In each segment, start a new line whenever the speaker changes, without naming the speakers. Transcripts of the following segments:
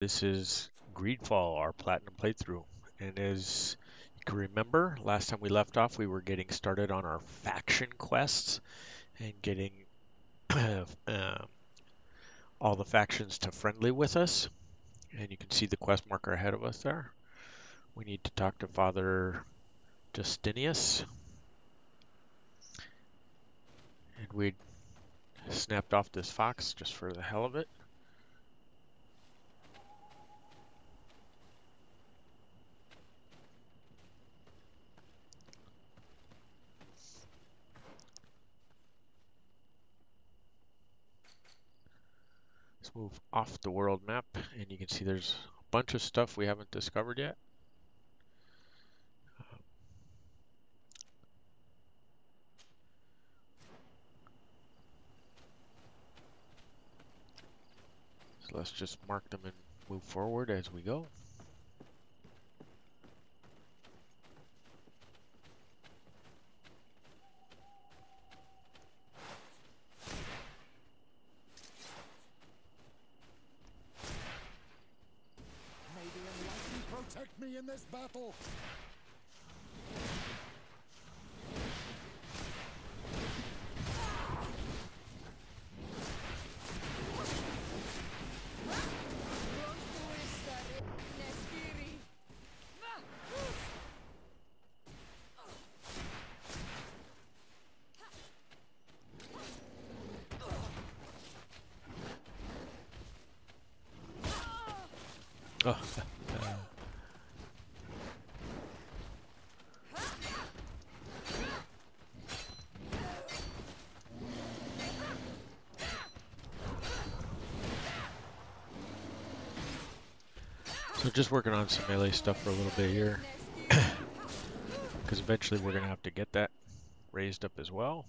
This is GreedFall, our Platinum playthrough. And as you can remember, last time we left off, we were getting started on our faction quests and getting all the factions to friendly with us. And you can see the quest marker ahead of us there. We need to talk to Father Justinius. And we snapped off this fox just for the hell of it. Let's move off the world map, and you can see there's a bunch of stuff we haven't discovered yet. So let's just mark them and move forward as we go.
May the enlightened protect me in this battle!
Oh. So just working on some melee stuff for a little bit here, because eventually we're going to have to get that raised up as well.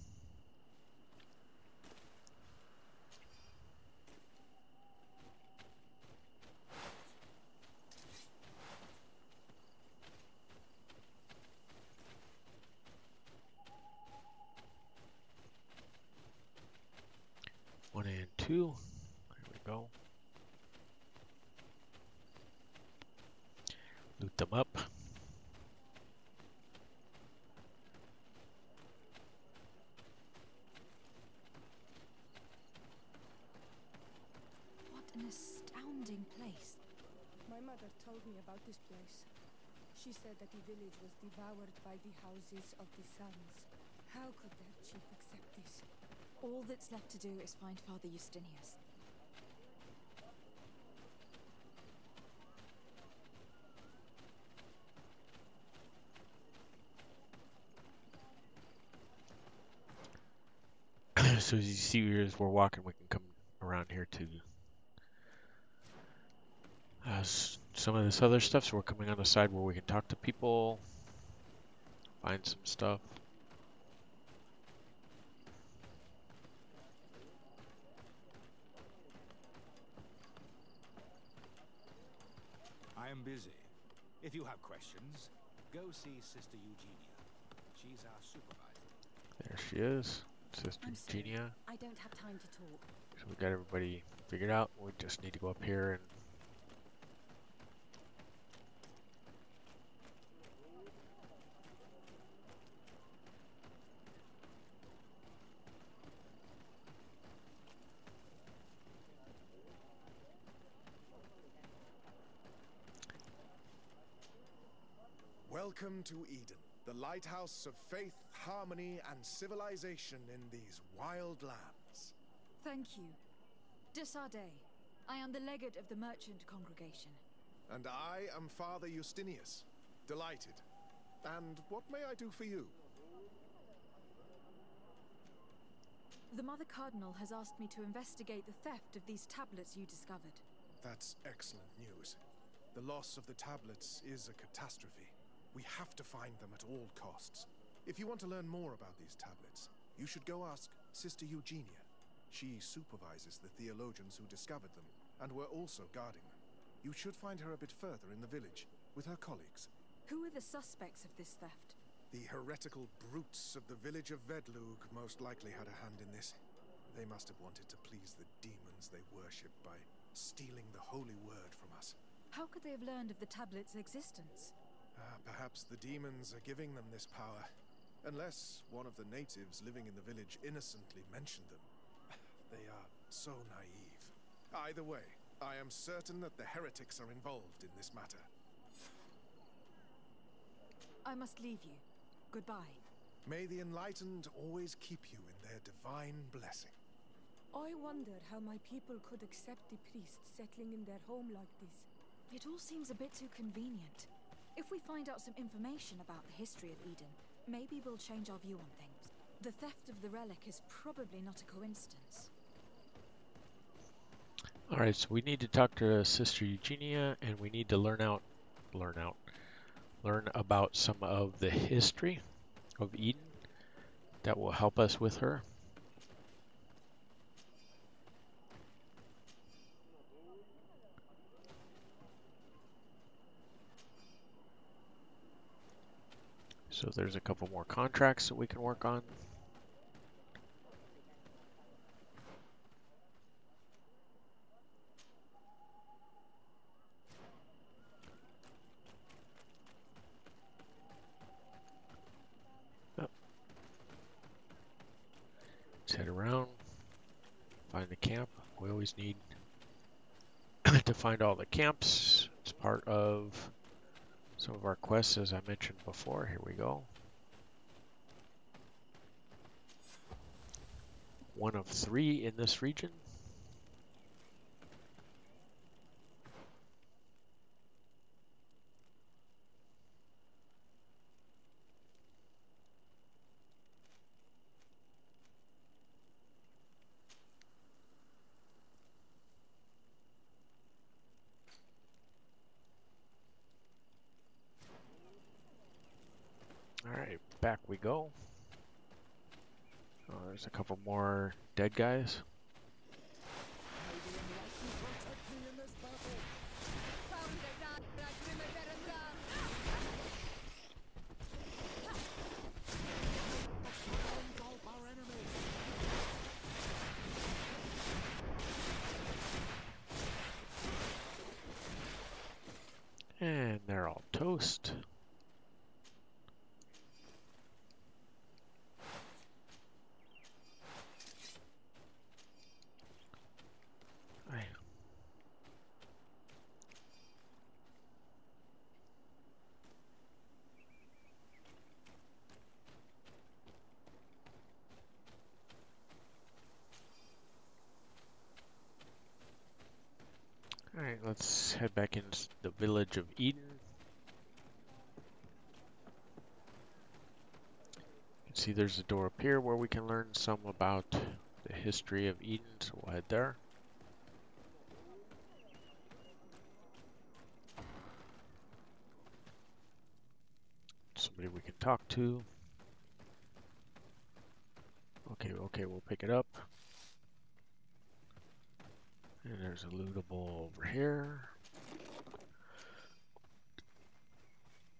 One and two. There we go. Loot them up.
What an astounding place.
My mother told me about this place. She said that the village was devoured by the houses of the sons. How could their chief accept this?
All that's left to do is find Father Justinius.
So as you see as we're walking, we can come around here to some of this other stuff. So we're coming on the side where we can talk to people, find some stuff.
I am busy. If you have questions, go see Sister Eugenia. She's our supervisor.
There she is, Sister
I'm sorry,
Eugenia.
I don't have time to talk.
So we got everybody figured out. We just need to go up here and
Welcome to Eden, the lighthouse of faith, harmony, and civilization in these wild lands.
Thank you. Desardet. I am the legate of the merchant congregation.
And I am Father Justinius. Delighted. And what may I do for you?
The Mother Cardinal has asked me to investigate the theft of these tablets you discovered.
That's excellent news. The loss of the tablets is a catastrophe. We have to find them at all costs. If you want to learn more about these tablets, you should go ask Sister Eugenia. She supervises the theologians who discovered them, and were also guarding them. You should find her a bit further in the village, with her colleagues.
Who are the suspects of this theft?
The heretical brutes of the village of Vedlug most likely had a hand in this. They must have wanted to please the demons they worship by stealing the holy word from us.
How could they have learned of the tablet's existence?
Perhaps the demons are giving them this power. Unless one of the natives living in the village innocently mentioned them. They are so naive. Either way, I am certain that the heretics are involved in this matter.
I must leave you. Goodbye.
May the enlightened always keep you in their divine blessing.
I wonder how my people could accept the priests settling in their home like this.
It all seems a bit too convenient. If we find out some information about the history of Eden, maybe we'll change our view on things. The theft of the relic is probably not a coincidence.
Alright, so we need to talk to Sister Eugenia, and we need to learn about some of the history of Eden that will help us with her. So there's a couple more contracts that we can work on. Let's head around, find the camp. We always need to find all the camps. It's part of some of our quests, as I mentioned before. Here we go. One of 3 in this region. Alright, back we go. Oh, there's a couple more dead guys. And they're all toast. Alright, let's head back into the village of Eden. You can see there's a door up here where we can learn some about the history of Eden, so we'll head there. Somebody we can talk to. Okay, we'll pick it up. And there's a lootable over here.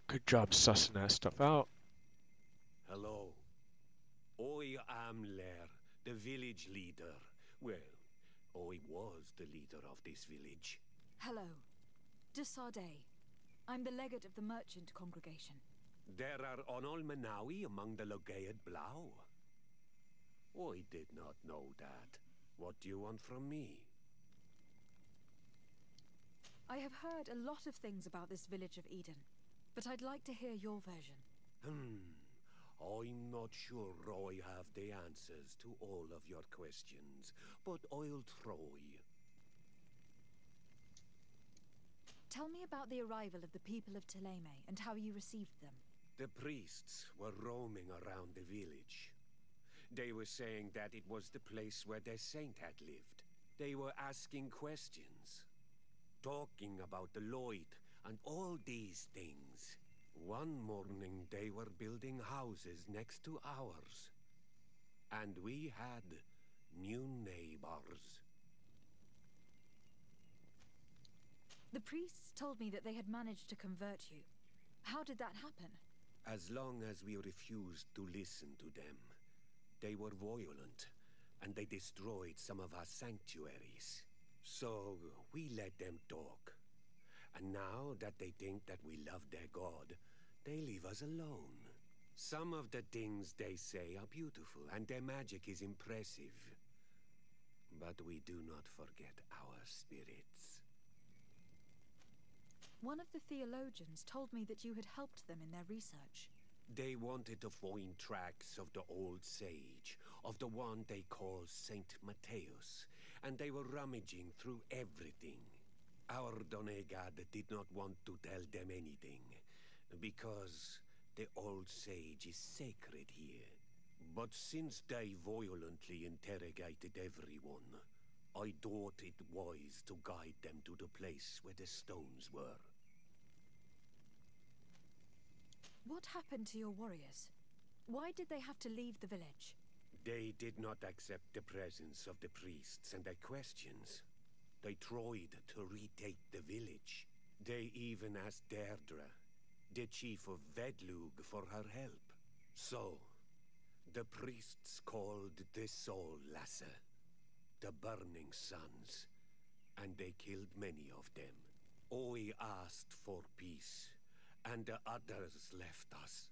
Good job sussing that stuff out.
Hello. I am Lair, the village leader. Well, I was the leader of this village.
Hello. De Sardet. I'm the legate of the merchant congregation.
There are Onol Manawi among the Logead Blau. I did not know that. What do you want from me?
I have heard a lot of things about this village of Eden, but I'd like to hear your version.
I'm not sure I have the answers to all of your questions, but I'll try.
Tell me about the arrival of the people of Theleme and how you received them.
The priests were roaming around the village. They were saying that it was the place where their saint had lived. They were asking questions, talking about the Lloyd and all these things. One morning they were building houses next to ours. And we had new neighbors.
The priests told me that they had managed to convert you. How did that happen?
As long as we refused to listen to them, they were violent, and they destroyed some of our sanctuaries. So we let them talk. And now that they think that we love their god, they leave us alone. Some of the things they say are beautiful, and their magic is impressive. But we do not forget our spirits.
One of the theologians told me that you had helped them in their research.
They wanted to find tracks of the old sage, of the one they call Saint Matthäus, and they were rummaging through everything. Our Donegad did not want to tell them anything, because the old sage is sacred here. But since they violently interrogated everyone, I thought it wise to guide them to the place where the stones were.
What happened to your warriors? Why did they have to leave the village?
They did not accept the presence of the priests and their questions. They tried to retake the village. They even asked Deirdre, the chief of Vedlug, for her help. So, the priests called the Soul Lasser, the Burning Suns, and they killed many of them. I asked for peace, and the others left us.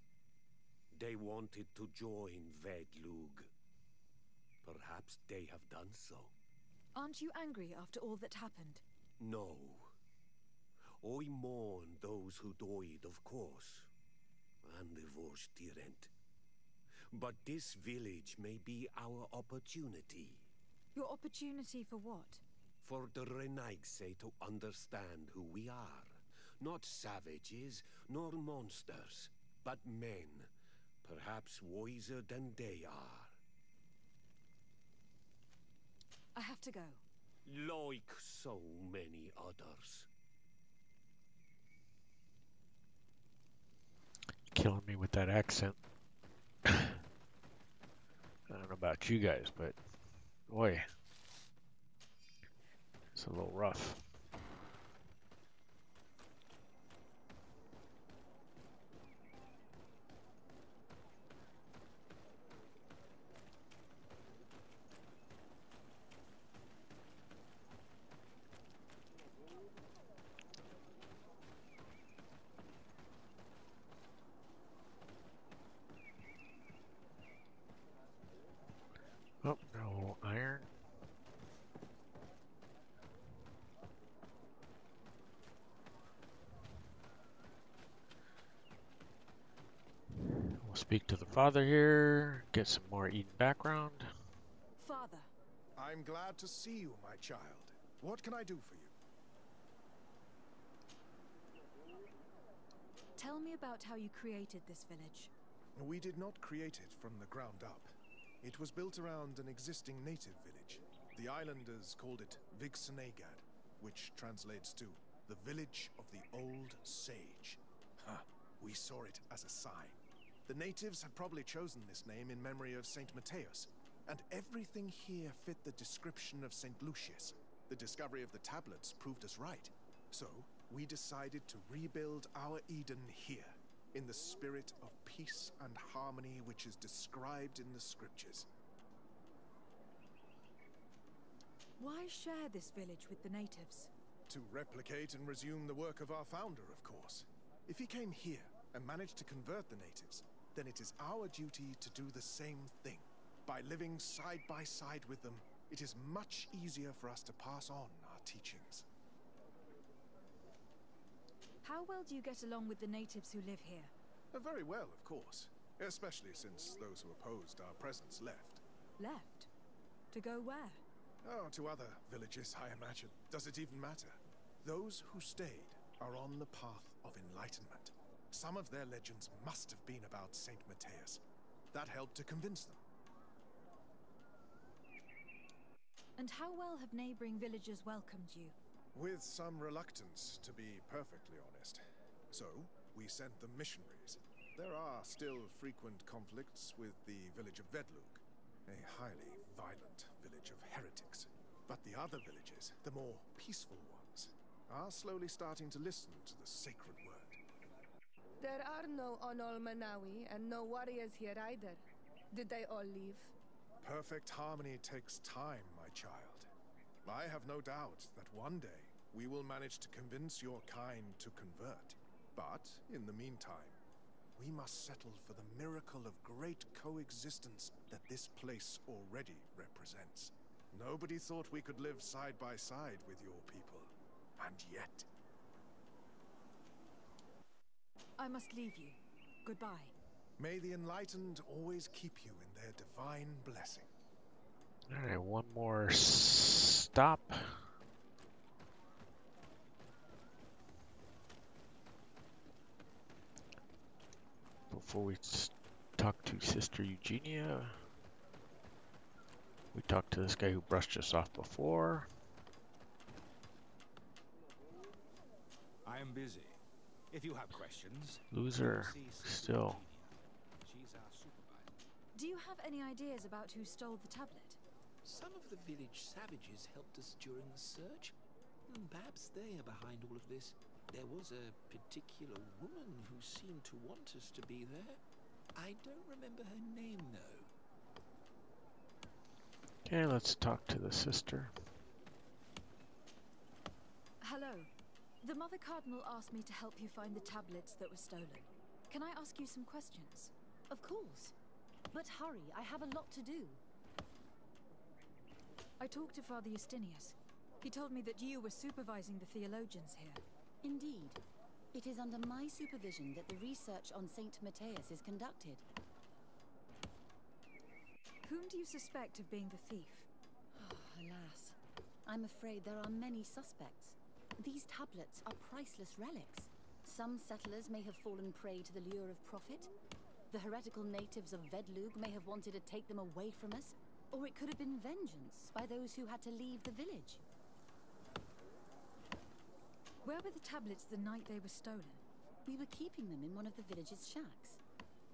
They wanted to join Vedlug. Perhaps they have done so.
Aren't you angry after all that happened?
No. I mourn those who died, of course, and the Vorstyrent. But this village may be our opportunity.
Your opportunity for what?
For the Renaigse to understand who we are. Not savages, nor monsters, but men, perhaps wiser than they are.
I have to go.
Like so many others.
Killing me with that accent. I don't know about you guys, but boy, it's a little rough. Oh, no iron. We'll speak to the father here, get some more Eden background.
Father.
I'm glad to see you, my child. What can I do for you?
Tell me about how you created this village.
We did not create it from the ground up. It was built around an existing native village. The islanders called it Vixenagad, which translates to the village of the old sage. We saw it as a sign. The natives had probably chosen this name in memory of Saint Matthäus, and everything here fit the description of Saint Lucius. The discovery of the tablets proved us right. So, we decided to rebuild our Eden here, in the spirit of peace and harmony which is described in the scriptures.
Why share this village with the natives?
To replicate and resume the work of our founder, of course. If he came here and managed to convert the natives, then it is our duty to do the same thing. By living side by side with them, it is much easier for us to pass on our teachings.
How well do you get along with the natives who live here?
Very well, of course. Especially since those who opposed our presence left.
Left? To go where?
Oh, to other villages, I imagine. Does it even matter? Those who stayed are on the path of enlightenment. Some of their legends must have been about Saint Matthäus. That helped to convince them.
And how well have neighboring villagers welcomed you?
With some reluctance, to be perfectly honest. So, we sent them missionaries. There are still frequent conflicts with the village of Vedlug, a highly violent village of heretics. But the other villages, the more peaceful ones, are slowly starting to listen to the sacred word.
There are no Onol Manawi and no warriors here either. Did they all leave?
Perfect harmony takes time, my child. I have no doubt that one day we will manage to convince your kind to convert. But in the meantime, we must settle for the miracle of great coexistence that this place already represents. Nobody thought we could live side by side with your people, and yet...
I must leave you. Goodbye.
May the enlightened always keep you in their divine blessing.
Alright, one more stop. Before we talk to Sister Eugenia, we talked to this guy who brushed us off before.
I am busy. If you have questions,
Loser,
go see Sister
still.
Eugenia. She's our supervisor.
Do you have any ideas about who stole the tablet?
Some of the village savages helped us during the search. Perhaps they are behind all of this. There was a particular woman who seemed to want us to be there. I don't remember her name, though.
Okay, let's talk to the sister.
Hello. The Mother Cardinal asked me to help you find the tablets that were stolen. Can I ask you some questions?
Of course. But hurry, I have a lot to do.
I talked to Father Justinius. He told me that you were supervising the theologians here.
Indeed. It is under my supervision that the research on Saint Matthias is conducted.
Whom do you suspect of being the thief?
Alas. I'm afraid there are many suspects. These tablets are priceless relics. Some settlers may have fallen prey to the lure of profit. The heretical natives of Vedlug may have wanted to take them away from us. Or it could have been vengeance by those who had to leave the village.
Where were the tablets the night they were stolen?
We were keeping them in one of the village's shacks.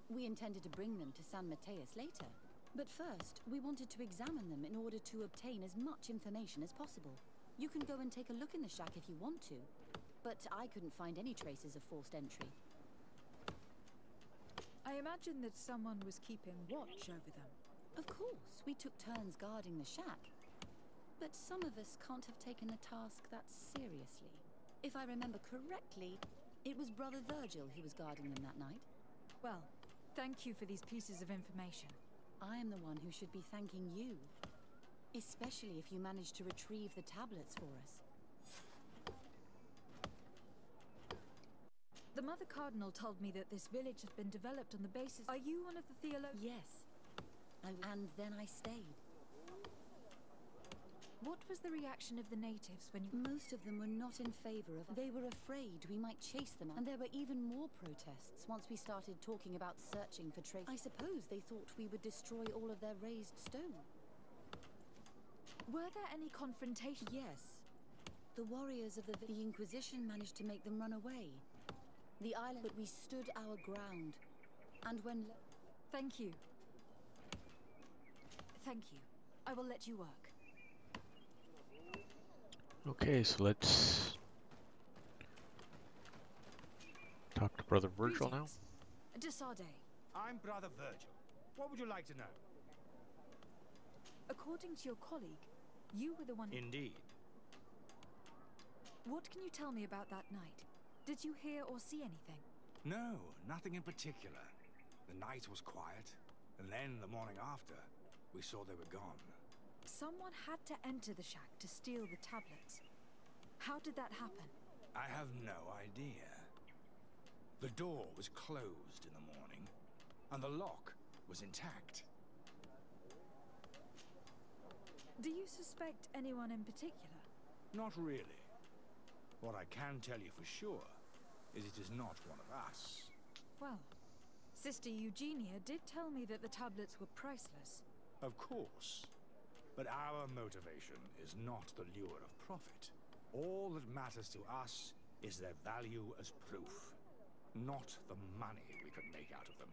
We intended to bring them to San Matthias later. But first, we wanted to examine them in order to obtain as much information as possible. You can go and take a look in the shack if you want to. But I couldn't find any traces of forced entry.
I imagine that someone was keeping watch over them.
Of course, we took turns guarding the shack. But some of us can't have taken the task that seriously. If I remember correctly, it was Brother Virgil who was guarding them that night.
Well, thank you for these pieces of information.
I am the one who should be thanking you. Especially if you managed to retrieve the tablets for us.
The Mother Cardinal told me that this village had been developed on the basis... Are you one of the theologians?
Yes. And then I stayed.
What was the reaction of the natives when you...
Most of them were not in favor of... They were afraid we might chase them, and there were even more protests once we started talking about searching for traces. I suppose they thought we would destroy all of their raised stone.
Were there any confrontations?
Yes. The warriors of the Inquisition managed to make them run away. The island... But we stood our ground. And when...
Thank you. Thank you. I will let you work.
Okay, so let's talk to Brother Virgil now.
Desade.
I'm Brother Virgil. What would you like to know?
According to your colleague, you were the one...
Indeed.
What can you tell me about that night? Did you hear or see anything?
No, nothing in particular. The night was quiet, and then the morning after, we saw they were gone.
Someone had to enter the shack to steal the tablets. How did that happen?
I have no idea. The door was closed in the morning, and the lock was intact.
Do you suspect anyone in particular?
Not really. What I can tell you for sure is it is not one of us.
Well, Sister Eugenia did tell me that the tablets were priceless.
Of course. But our motivation is not the lure of profit. All that matters to us is their value as proof, not the money we could make out of them.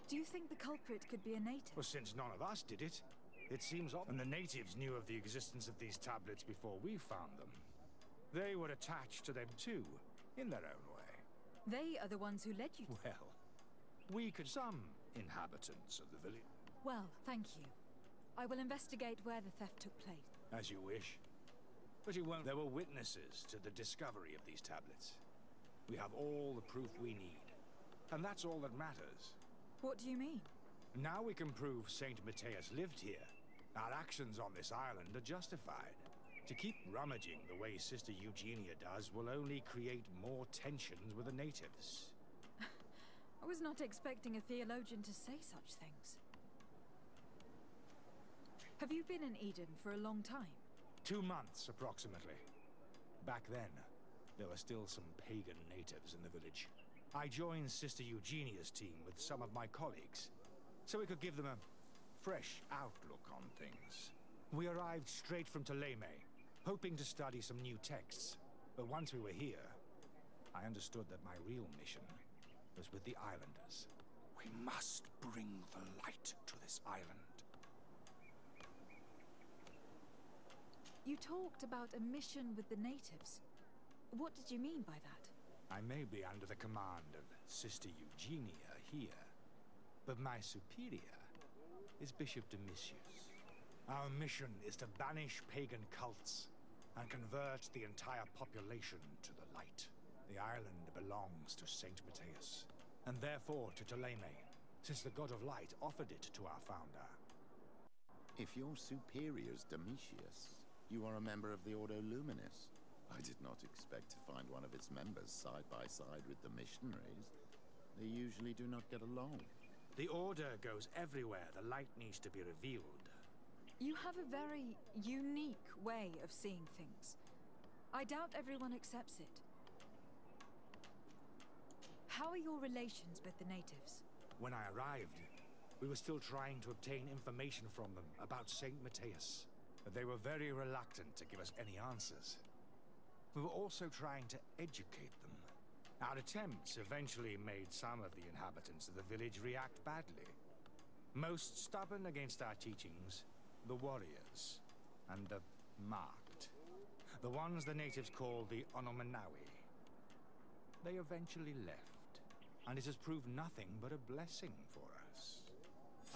Do you think the culprit could be a native?
Well, since none of us did it, it seems odd. And the natives knew of the existence of these tablets before we found them. They were attached to them too, in their own way.
They are the ones who led you to...
Well, we could... Some inhabitants of the village...
Well, thank you. I will investigate where the theft took place.
As you wish. But you won't. There were witnesses to the discovery of these tablets. We have all the proof we need. And that's all that matters.
What do you mean?
Now we can prove Saint Matthias lived here. Our actions on this island are justified. To keep rummaging the way Sister Eugenia does will only create more tensions with the natives.
I was not expecting a theologian to say such things. Have you been in Eden for a long time?
2 months, approximately. Back then, there were still some pagan natives in the village. I joined Sister Eugenia's team with some of my colleagues, so we could give them a fresh outlook on things. We arrived straight from Theleme, hoping to study some new texts. But once we were here, I understood that my real mission was with the islanders. We must bring the light to this island.
You talked about a mission with the natives. What did you mean by that?
I may be under the command of Sister Eugenia here, but my superior is Bishop Domitius. Our mission is to banish pagan cults and convert the entire population to the light. The island belongs to Saint Matthias, and therefore to Theleme, since the god of light offered it to our founder.
If your superior's Domitius, you are a member of the Ordo Luminis. I did not expect to find one of its members side by side with the missionaries. They usually do not get along.
The Order goes everywhere the light needs to be revealed.
You have a very unique way of seeing things. I doubt everyone accepts it. How are your relations with the natives?
When I arrived, we were still trying to obtain information from them about Saint Matthias, but they were very reluctant to give us any answers. We were also trying to educate them. Our attempts eventually made some of the inhabitants of the village react badly. Most stubborn against our teachings, the warriors and the marked. The ones the natives call the Onomanawi. They eventually left, and it has proved nothing but a blessing for us.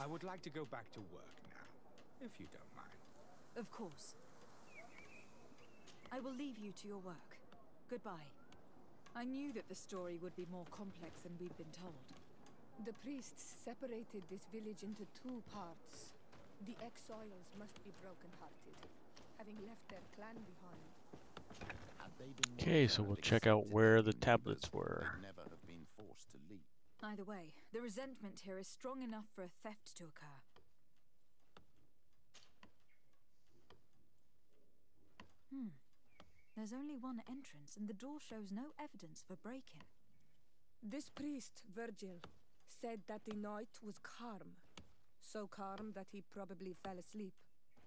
I would like to go back to work now, if you don't mind.
Of course. I will leave you to your work. Goodbye. I knew that the story would be more complex than we'd been told.
The priests separated this village into 2 parts. The exiles must be broken-hearted, having left their clan behind.
Okay, so we'll check out where the tablets were.
Never have been forced to leave.
Either way, the resentment here is strong enough for a theft to occur. There's only one entrance, and the door shows no evidence of a break-in.
This priest, Virgil, said that the night was calm. So calm that he probably fell asleep.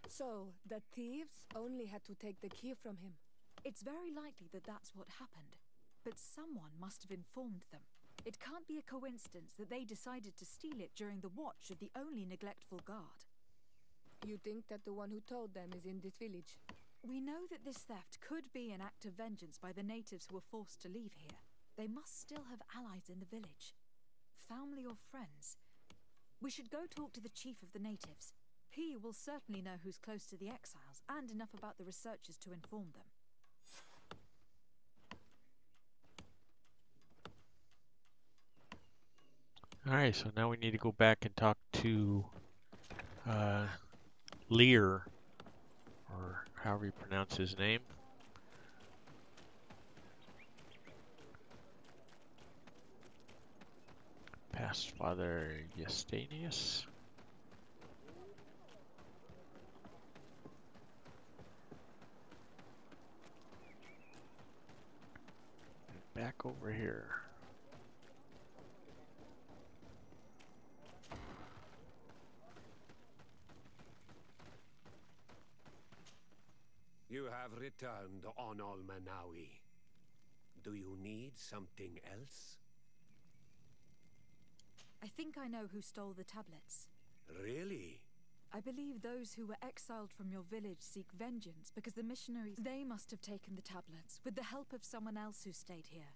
So, the thieves only had to take the key from him.
It's very likely that that's what happened. But someone must have informed them. It can't be a coincidence that they decided to steal it during the watch of the only neglectful guard.
You think that the one who told them is in this village?
We know that this theft could be an act of vengeance by the natives who were forced to leave here. They must still have allies in the village. Family or friends. We should go talk to the chief of the natives. He will certainly know who's close to the exiles, and enough about the researchers to inform them.
Alright, so now we need to go back and talk to Lear, or however you pronounce his name. Past Father Eustanius. And back over here.
You have returned on Almanawi. Do you need something else?
I think I know who stole the tablets.
Really?
I believe those who were exiled from your village seek vengeance because the missionaries, they must have taken the tablets with the help of someone else who stayed here.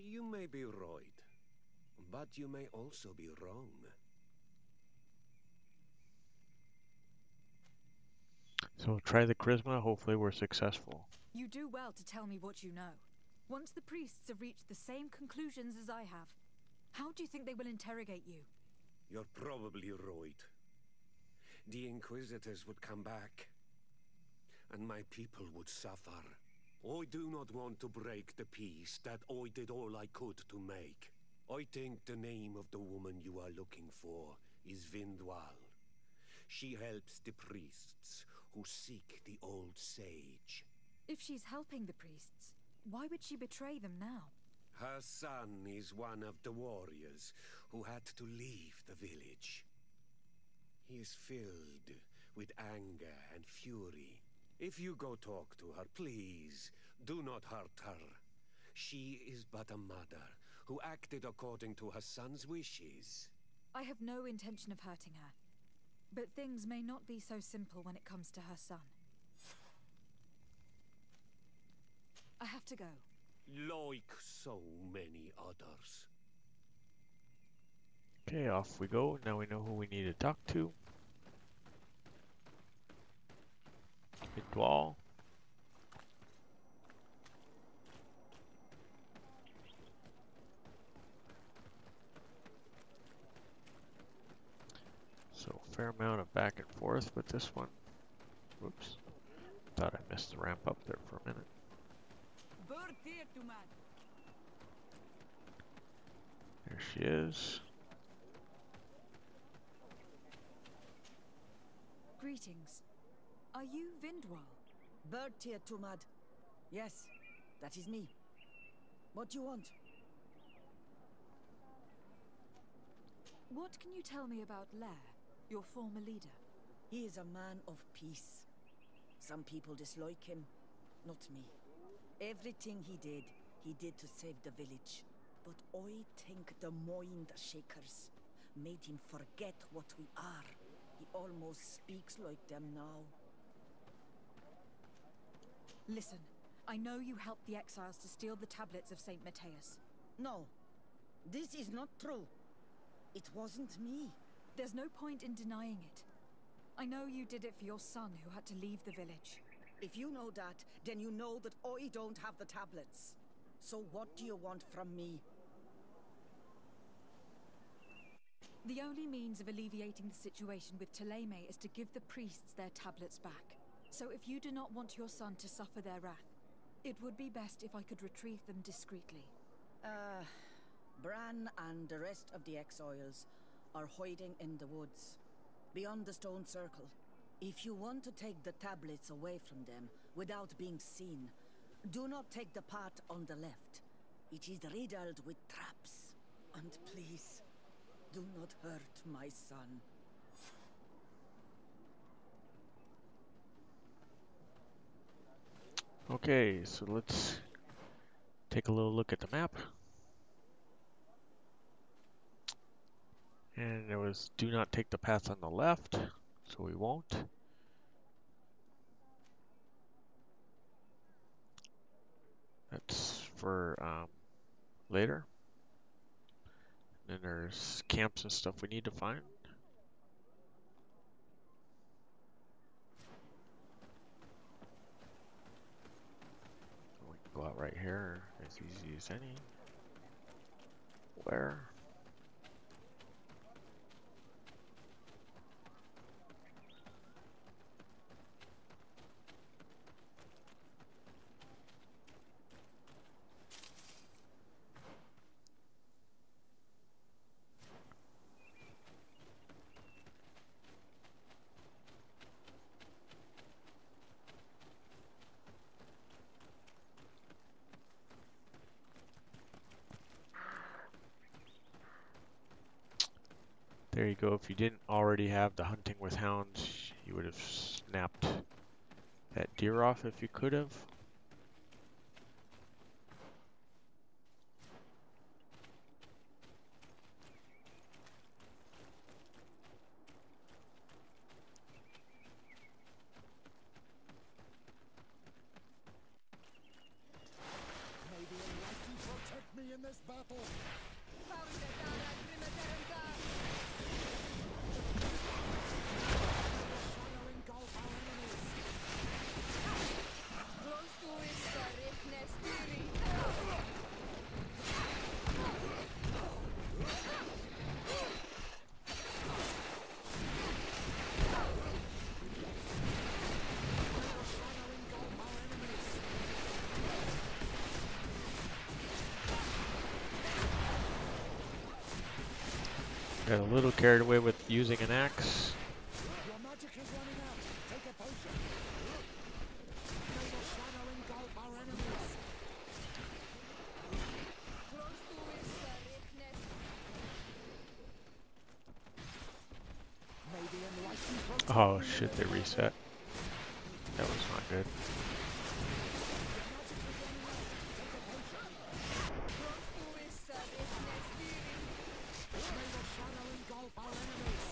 You may be right, but you may also be wrong.
So try the charisma, hopefully we're successful.
You do well to tell me what you know. Once the priests have reached the same conclusions as I have, how do you think they will interrogate you?
You're probably right. The Inquisitors would come back, and my people would suffer. I do not want to break the peace that I did all I could to make. I think the name of the woman you are looking for is Vindwal. She helps the priests who seek the old sage.
If she's helping the priests, why would she betray them now?
Her son is one of the warriors who had to leave the village. He is filled with anger and fury. If you go talk to her, please, do not hurt her. She is but a mother who acted according to her son's wishes.
I have no intention of hurting her. But things may not be so simple when it comes to her son. I have to go.
Like so many others.
Okay, off we go. Now we know who we need to talk to. Vindwal. So fair amount of back and forth with this one. Whoops. Thought I missed the ramp up there for a minute. There she is.
Greetings. Are you Vindwal?
Bertir Tumad. Yes, that is me. What do you want?
What can you tell me about Lair, your former leader?
He is a man of peace. Some people dislike him, not me. Everything he did to save the village. But I think the Mind Shakers made him forget what we are. He almost speaks like them now.
Listen, I know you helped the exiles to steal the tablets of St. Matthias.
No, this is not true. It wasn't me.
There's no point in denying it. I know you did it for your son who had to leave the village.
If you know that, then you know that I don't have the tablets. So what do you want from me?
The only means of alleviating the situation with Theleme is to give the priests their tablets back. So if you do not want your son to suffer their wrath, it would be best if I could retrieve them discreetly.
Bran and the rest of the exiles are hiding in the woods, beyond the stone circle. If you want to take the tablets away from them without being seen, do not take the path on the left. It is riddled with traps. And please, do not hurt my son.
Okay, so let's take a little look at the map. And it was do not take the path on the left, so we won't. That's for later. And then there's camps and stuff we need to find. We can go out right here, as easy as any. Where? There you go. If you didn't already have the hunting with hounds, you would have snapped that deer off if you could have.
May the Almighty protect me in this battle. Shadow engulf our enemies.
Got a little carried away with using an axe.
Your magic is running out. Take a potion. May the shadow engulf our enemies. May the enlightened protect
Oh
you.
shit, they reset. That was not good.
May the shadow engulf our enemies.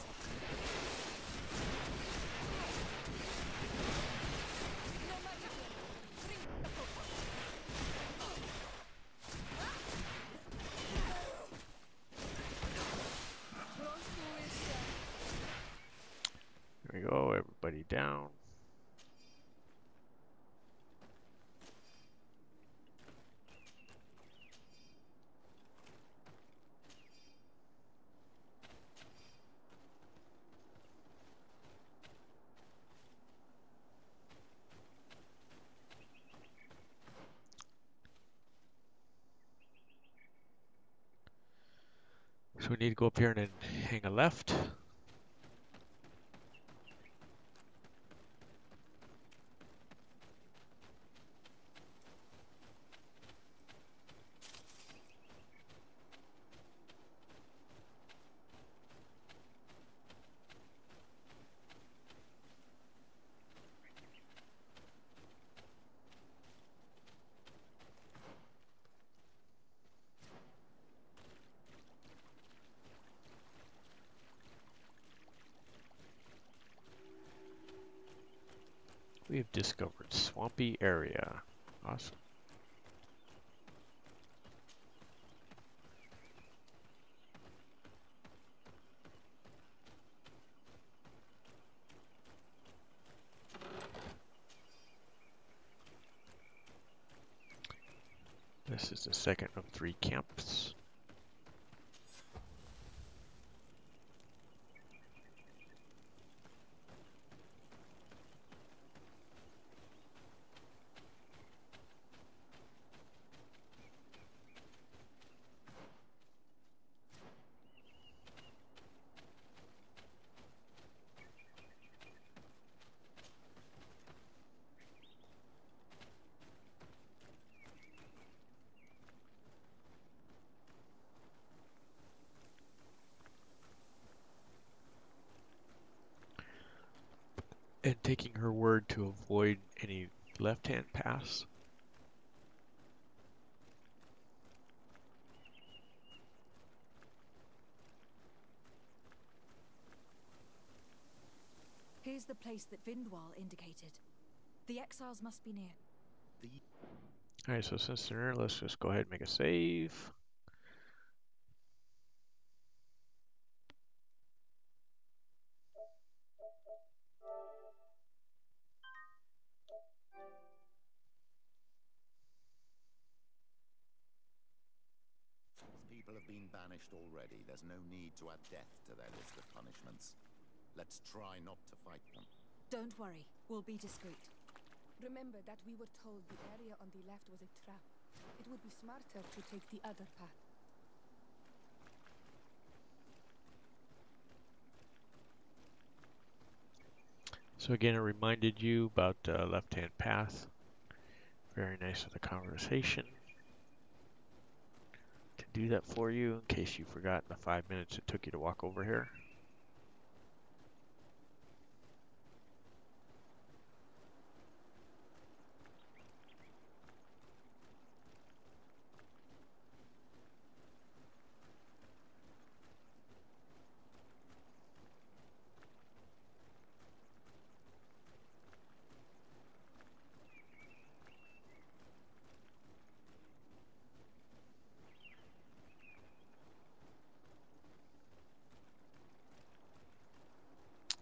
There we go, everybody down. So we need to go up here and then hang a left. We've discovered swampy area. Awesome. This is the second of 3 camps. And taking her word to avoid any left-hand paths.
Here's the place that Vindwal indicated. The exiles must be near.
Alright, so since they're there, let's just go ahead and make a save.
People have been banished already. There's no need to add death to their list of punishments. Let's try not to fight them.
Don't worry, we'll be discreet.
Remember that we were told the area on the left was a trap. It would be smarter to take the other path.
So again, I reminded you about the left-hand path. Very nice of the conversation to do that for you in case you forgot in the 5 minutes it took you to walk over here.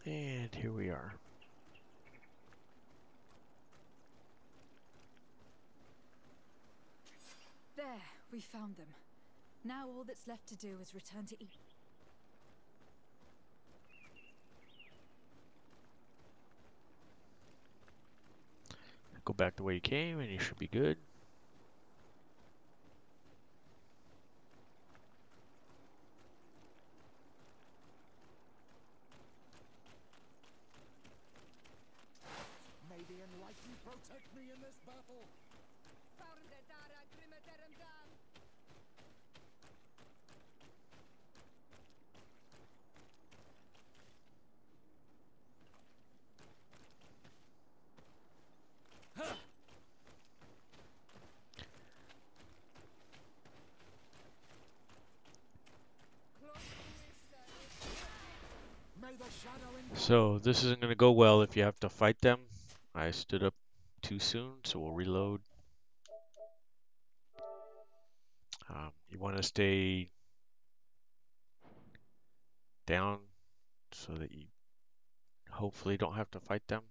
And here we are.
There, we found them. Now all that's left to do is return to eat.
Go back the way you came and you should be good. So this isn't going to go well if you have to fight them. I stood up too soon, so we'll reload. You want to stay down so that you hopefully don't have to fight them.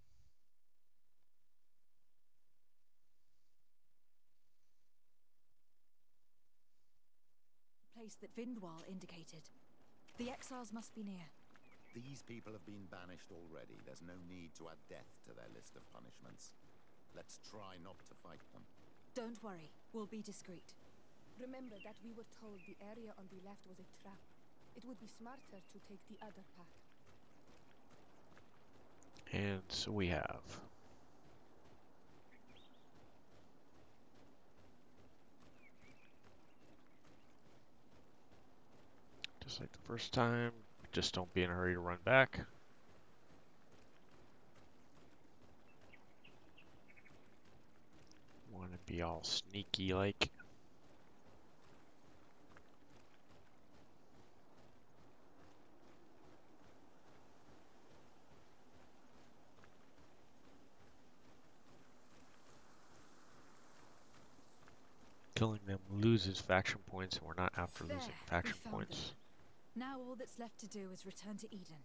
Place that Vindwal indicated. The exiles must be near.
These people have been banished already. There's no need to add death to their list of punishments. Let's try not to fight them.
Don't worry, we'll be discreet.
Remember that we were told the area on the left was a trap. It would be smarter to take the other path.
And so we have. Just like the first time, just don't be in a hurry to run back. Want to be all sneaky like. Killing them loses faction points, and we're not after losing faction points.
Now all that's left to do is return to Eden.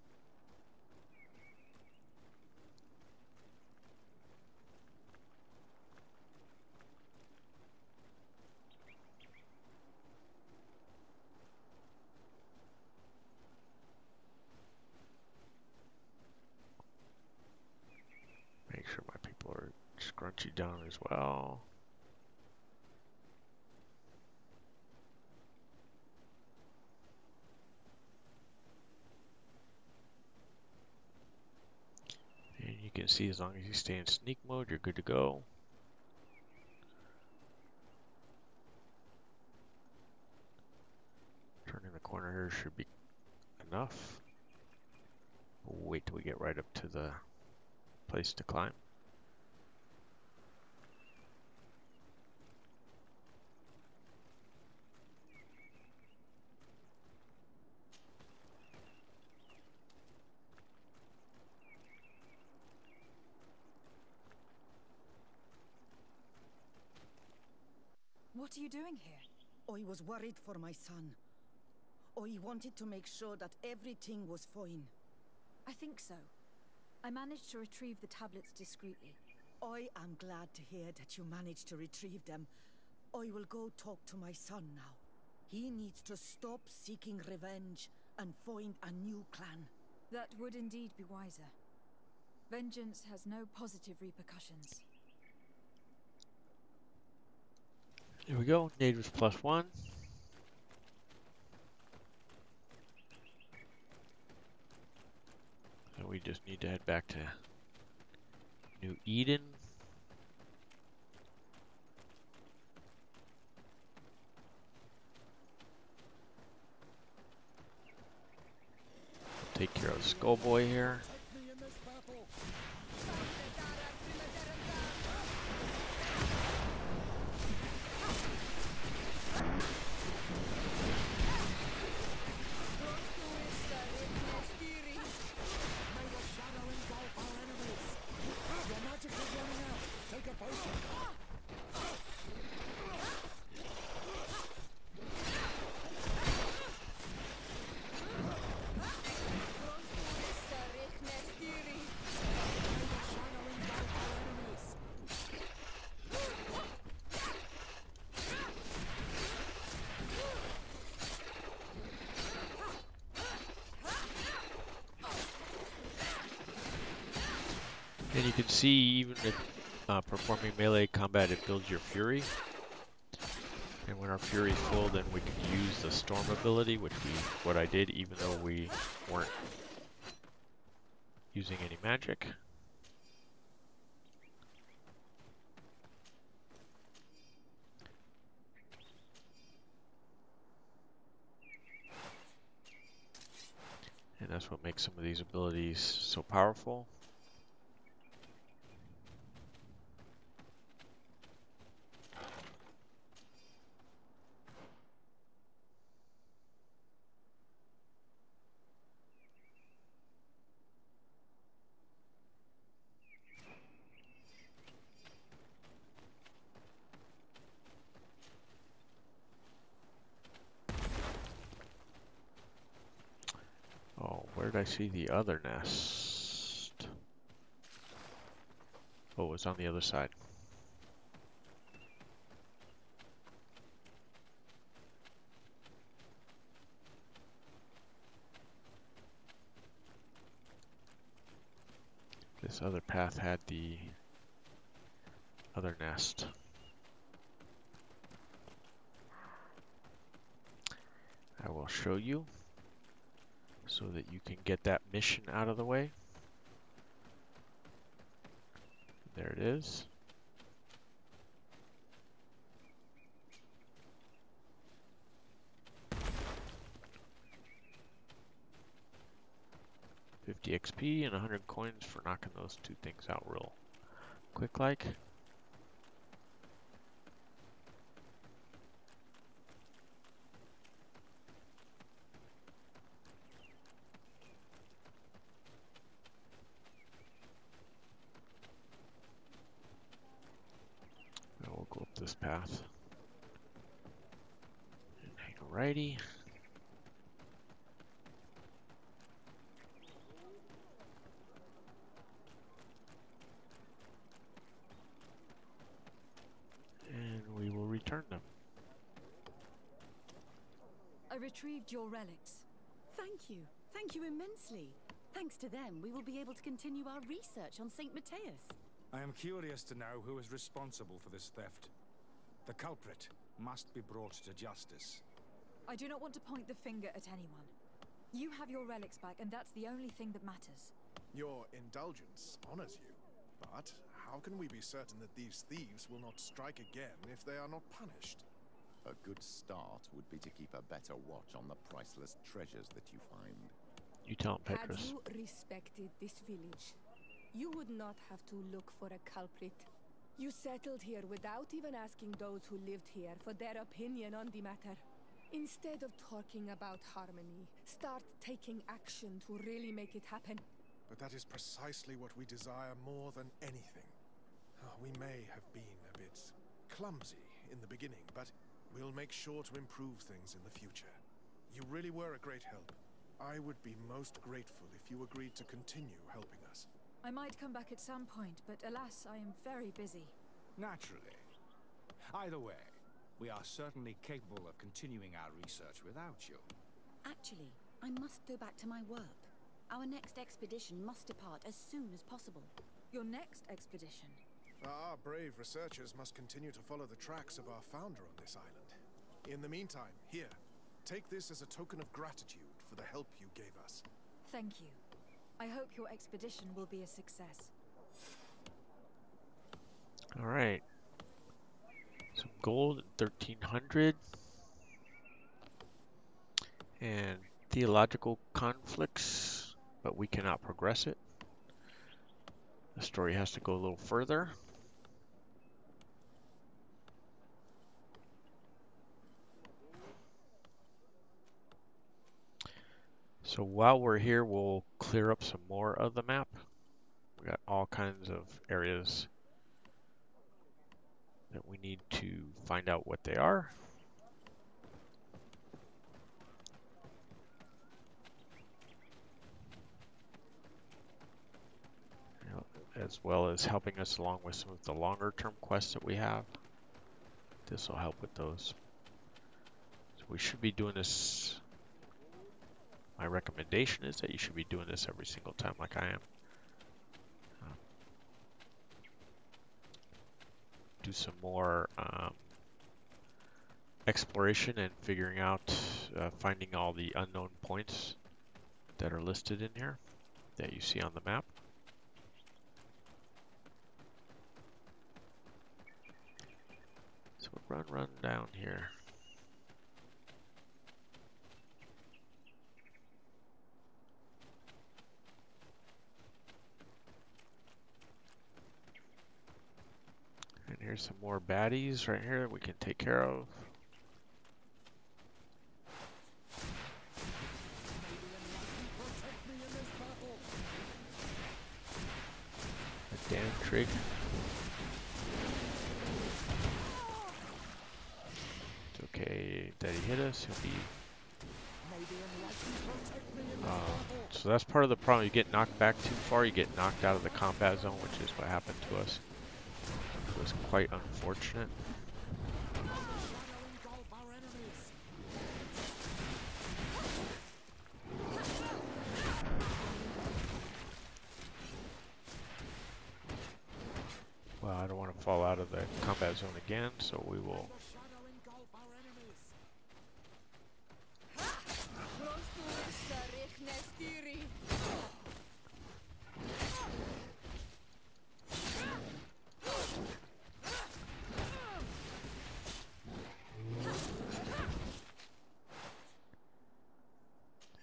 Make sure my people are scrunchy down as well. And you can see as long as you stay in sneak mode, you're good to go. Turning the corner here should be enough. We'll wait till we get right up to the place to climb.
What are you doing here?
I was worried for my son. I wanted to make sure that everything was fine.
I think so. I managed to retrieve the tablets discreetly.
I am glad to hear that you managed to retrieve them. I will go talk to my son now. He needs to stop seeking revenge and find a new clan.
That would indeed be wiser. Vengeance has no positive repercussions.
Here we go, natives +1. So we just need to head back to New Eden. Take care of Skullboy here. And you can see, even if performing melee combat, it builds your fury. And when our fury is full, then we can use the storm ability, what I did, even though we weren't using any magic. And that's what makes some of these abilities so powerful. did I see the other nest? Oh, it's on the other side. This other path had the other nest. I will show you so that you can get that mission out of the way. There it is. $50 XP and 100 coins for knocking those two things out real quick like. Now we'll go up this path. And hang a righty. And we will return them.
I retrieved your relics.
Thank you. Thank you immensely. Thanks to them, we will be able to continue our research on St. Matthias.
I am curious to know who is responsible for this theft. The culprit must be brought to justice.
I do not want to point the finger at anyone. You have your relics back, and that's the only thing that matters.
Your indulgence honors you, but how can we be certain that these thieves will not strike again if they are not punished?
A good start would be to keep a better watch on the priceless treasures that you find.
You tell him,
Had
Petrus.
you respected this village, you would not have to look for a culprit. You settled here without even asking those who lived here for their opinion on the matter. Instead of talking about harmony, start taking action to really make it happen.
But that is precisely what we desire more than anything. We may have been a bit clumsy in the beginning, but we'll make sure to improve things in the future. You really were a great help. I would be most grateful if you agreed to continue helping us.
I might come back at some point, but alas, I am very busy.
Naturally. Either way, we are certainly capable of continuing our research without you.
Actually, I must go back to my work. Our next expedition must depart as soon as possible.
Your next expedition?
Our brave researchers must continue to follow the tracks of our founder on this island. In the meantime, here, take this as a token of gratitude for the help you gave us.
Thank you. I hope your expedition will be a success.
All right. Some gold, 1,300. And theological conflicts, but we cannot progress it. The story has to go a little further. So while we're here, we'll clear up some more of the map. We got all kinds of areas that we need to find out what they are. As well as helping us along with some of the longer term quests that we have. This will help with those. So we should be doing this. My recommendation is that you should be doing this every single time like I am. Do some more exploration and figuring out, finding all the unknown points that are listed in here that you see on the map. So run down here. And here's some more baddies right here that we can take care of. A damn trig. It's okay that he hit us. He'll be So that's part of the problem. You get knocked back too far, you get knocked out of the combat zone, which is what happened to us. It was quite unfortunate. Well, I don't want to fall out of the combat zone again, so we will...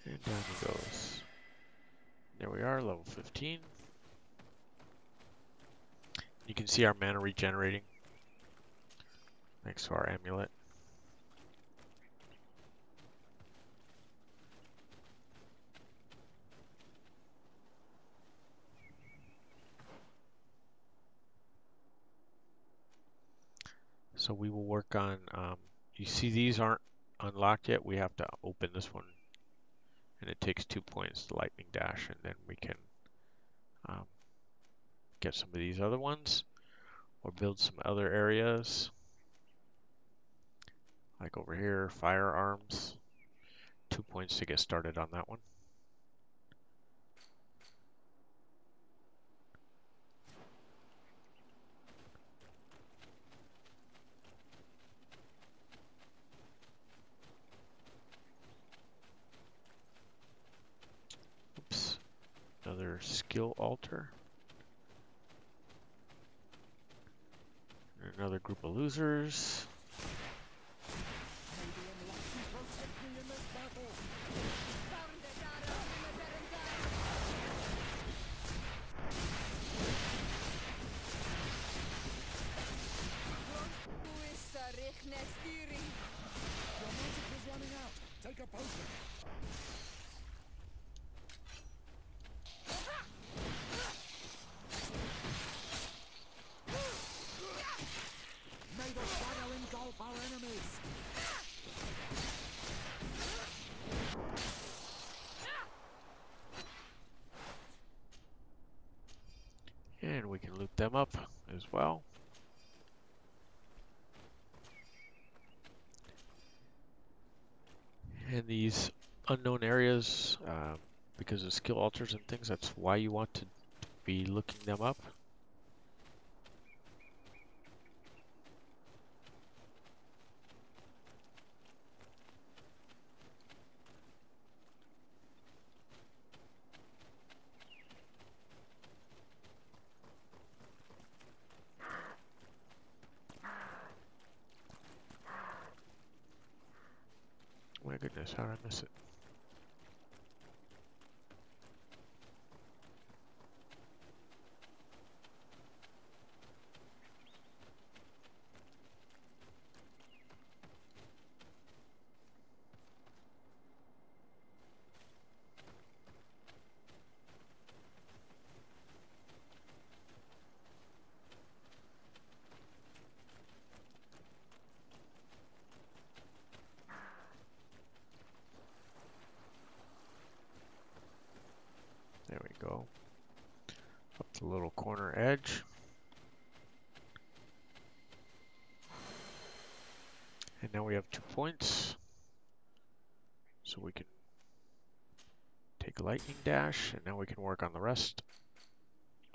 And down he goes. There we are, level 15. You can see our mana regenerating thanks to our amulet. So we will work on, you see these aren't unlocked yet. We have to open this one, and it takes 2 points to lightning dash, and then we can get some of these other ones or build some other areas. Like over here, firearms. 2 points to get started on that one. Oops. Another skill altar. Another group of losers.
Take a potion. May the shadow engulf our enemies.
And we can loot them up as well. And these unknown areas, because of skill altars and things, that's why you want to be looking them up. My goodness, how did I miss it? There we go. Up the little corner edge. And now we have 2 points. So we can take a lightning dash, and now we can work on the rest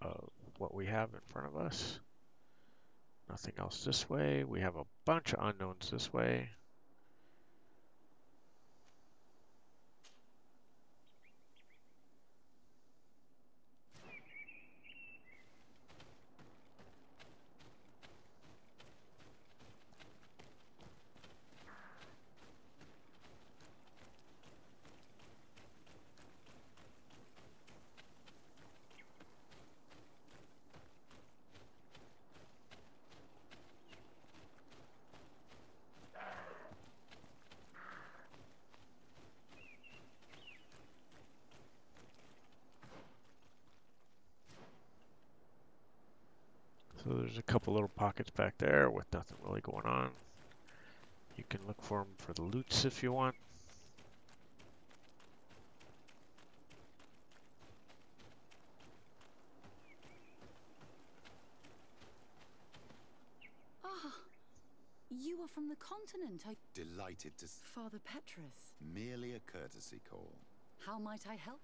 of what we have in front of us. Nothing else this way. We have a bunch of unknowns this way. So there's a couple little pockets back there with nothing really going on. You can look for them for the loots if you want.
continent?
Delighted to
Father Petrus.
merely a courtesy call.
How might I help?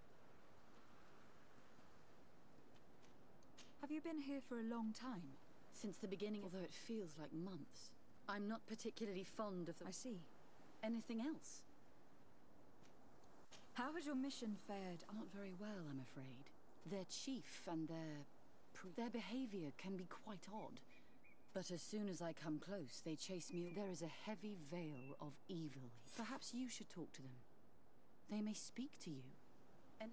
Have you been here for a long time?
Since the beginning, although it feels like months. I'm not particularly fond of the...
I see.
Anything else?
How has your mission fared?
Not very well, I'm afraid. Their chief and their behavior can be quite odd. But as soon as I come close, they chase me. There is a heavy veil of evil. Perhaps you should talk to them. They may speak to you. And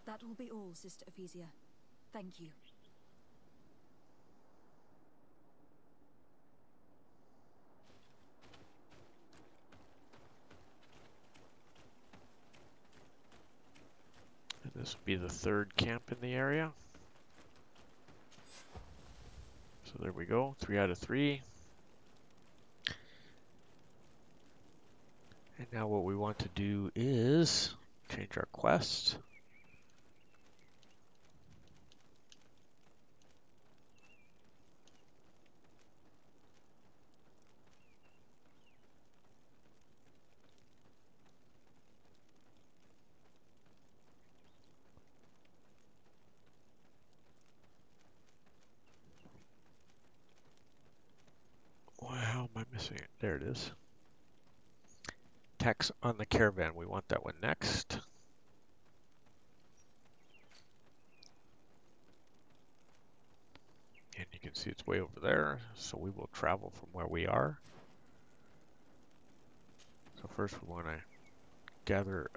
that will be all, Sister Ephesia. Thank you.
And this will be the third camp in the area. So there we go, 3 out of 3. And now what we want to do is change our quest. How am I missing it? There it is. Tax on the caravan. We want that one next. And you can see it's way over there. So we will travel from where we are. So first we want to gather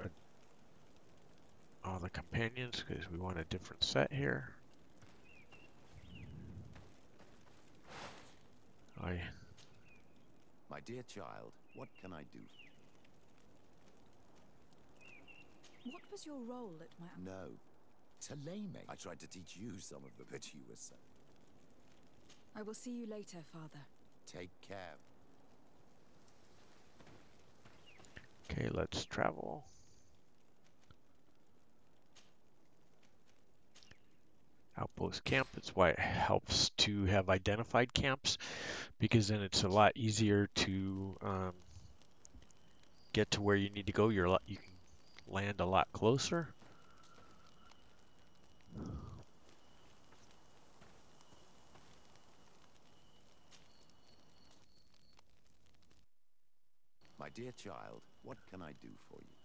all the companions because we want a different set here.
My dear child, what can I do?
What was your role at my...
No. Theleme. I tried to teach you some of the but you were so.
I will see you later, Father.
Take care.
Okay, let's travel. Outpost camp. That's why it helps to have identified camps, because then it's a lot easier to get to where you need to go. You can land a lot closer.
My dear child, what can I do for you?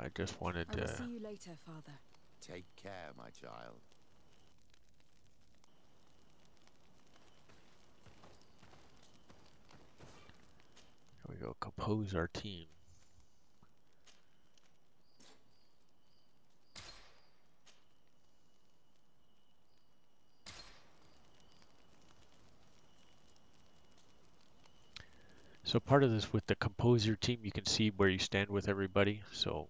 I just wanted
I will see you later, Father.
Take care, my child.
Here we go, compose our team. So part of this with the compose your team, you can see where you stand with everybody. So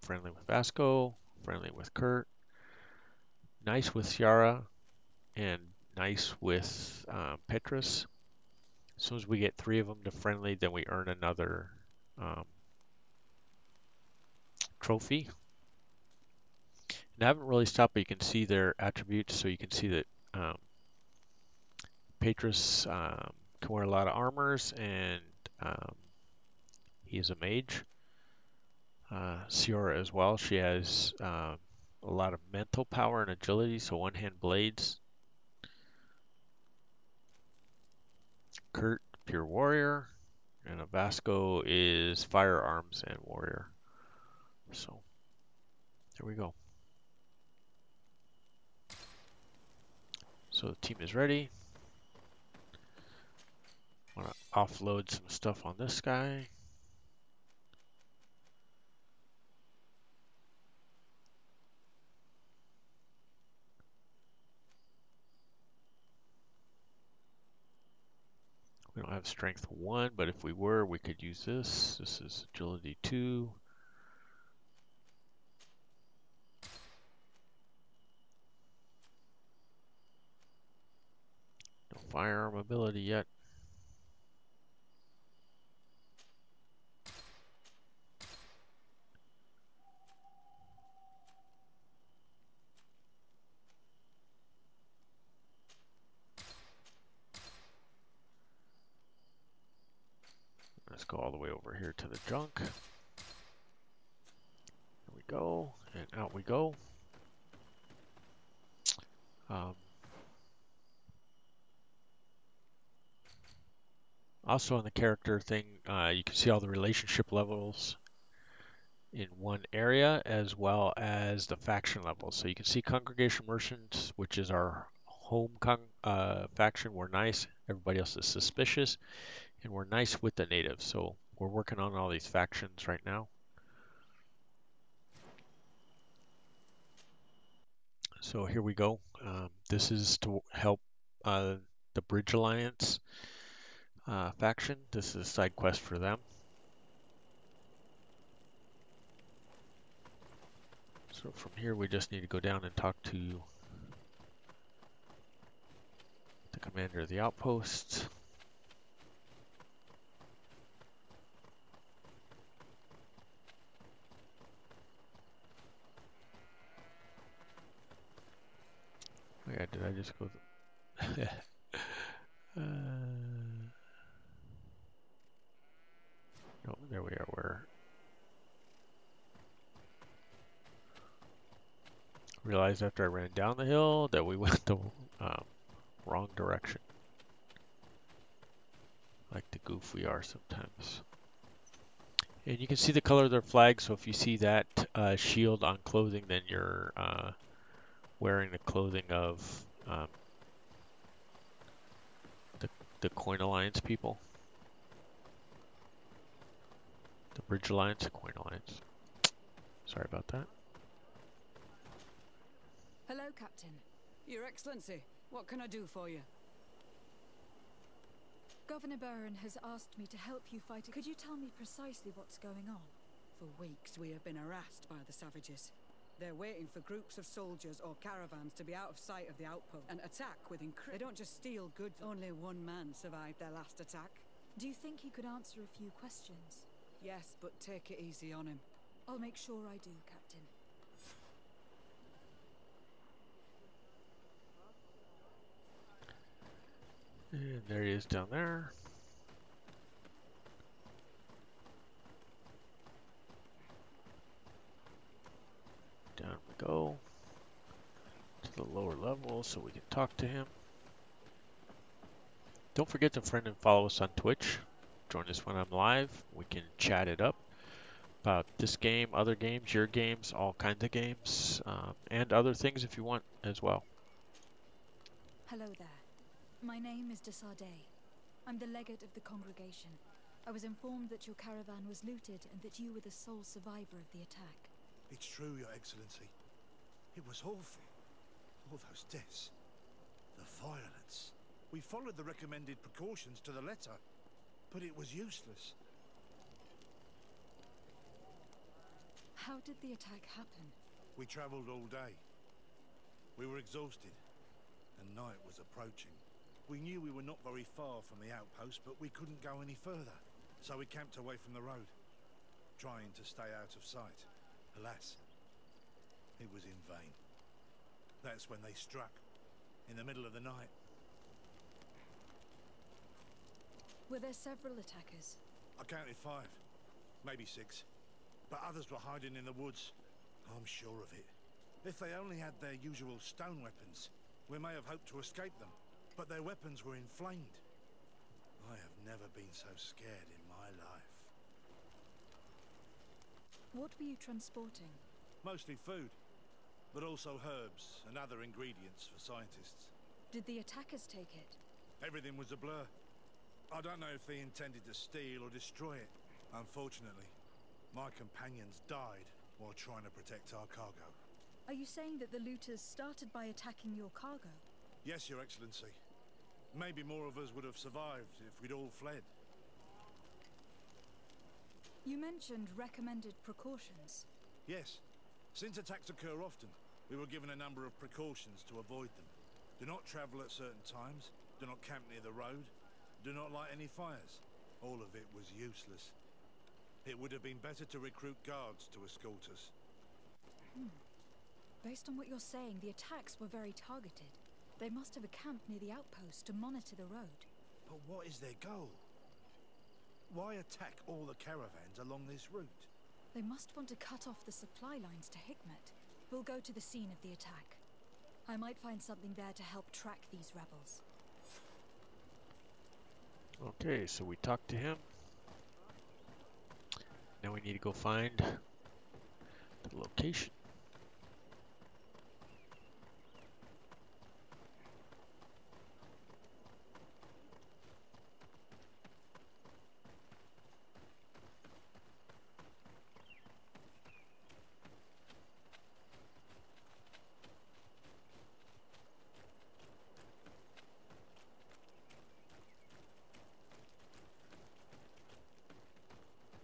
friendly with Vasco, friendly with Kurt, nice with Ciara, and nice with Petrus. As soon as we get 3 of them to friendly, then we earn another trophy. And I haven't really stopped, but you can see their attributes. So you can see that Petrus can wear a lot of armors, and he is a mage. Ciara as well. She has a lot of mental power and agility, so one-hand blades. Kurt, pure warrior, and Vasco is firearms and warrior. So there we go. So the team is ready. Want to offload some stuff on this guy. We don't have strength 1, but if we were, we could use this. This is agility 2. No firearm ability yet. Let's go all the way over here to the junk. There we go, and out we go. Also on the character thing, you can see all the relationship levels in one area, as well as the faction levels. So you can see Congregation Merchants, which is our home faction. We're nice. Everybody else is suspicious. And we're nice with the natives. So we're working on all these factions right now. So here we go. This is to help the Bridge Alliance faction. This is a side quest for them. So from here we just need to go down and talk to the commander of the outpost. Oh yeah, did I just go? No, there we are. We're realized after I ran down the hill that we went the wrong direction. Like the goof we are sometimes. And you can see the color of their flag, so if you see that shield on clothing, then you're wearing the clothing of the Coin Alliance people. The Bridge Alliance, the Coin Alliance. Sorry about that.
Hello, Captain.
Your Excellency, what can I do for you?
Governor Burren has asked me to help you fight. Could you tell me precisely what's going on?
For weeks we have been harassed by the savages. They're waiting for groups of soldiers or caravans to be out of sight of the outpost and attack with They don't just steal goods. Only one man survived their last attack.
Do you think you could answer a few questions?
Yes, but take it easy on him.
I'll make sure I do, Captain.
And there he is down there. Down we go to the lower level so we can talk to him. Don't forget to friend and follow us on Twitch. Join us when I'm live. We can chat it up about this game, other games, your games, all kinds of games, and other things if you want as well.
Hello there. My name is de Sardet. I'm the legate of the congregation. I was informed that your caravan was looted and that you were the sole survivor of the attack.
It's true, Your Excellency. It was awful. All those deaths. The violence. We followed the recommended precautions to the letter, but it was useless.
How did the attack happen?
We traveled all day. We were exhausted, and night was approaching. We knew we were not very far from the outpost, but we couldn't go any further. So we camped away from the road, trying to stay out of sight. Alas, it was in vain. That's when they struck, in the middle of the night.
Were there several attackers?
I counted 5, maybe 6. But others were hiding in the woods. I'm sure of it. If they only had their usual stone weapons, we may have hoped to escape them. But their weapons were inflamed. I have never been so scared in my life.
What were you transporting?
Mostly food, but also herbs and other ingredients for scientists.
Did the attackers take it?
Everything was a blur. I don't know if they intended to steal or destroy it. Unfortunately, my companions died while trying to protect our cargo.
Are you saying that the looters started by attacking your cargo?
Yes, Your Excellency. Maybe more of us would have survived if we'd all fled.
You mentioned recommended precautions.
Yes. Since attacks occur often, we were given a number of precautions to avoid them. Do not travel at certain times, do not camp near the road, do not light any fires. All of it was useless. It would have been better to recruit guards to escort us.
Based on what you're saying, the attacks were very targeted. They must have a camp near the outpost to monitor the road.
But what is their goal? Why attack all the caravans along this route?
They must want to cut off the supply lines to Hikmet. We'll go to the scene of the attack. I might find something there to help track these rebels.
Okay, so we talked to him. Now we need to go find the location.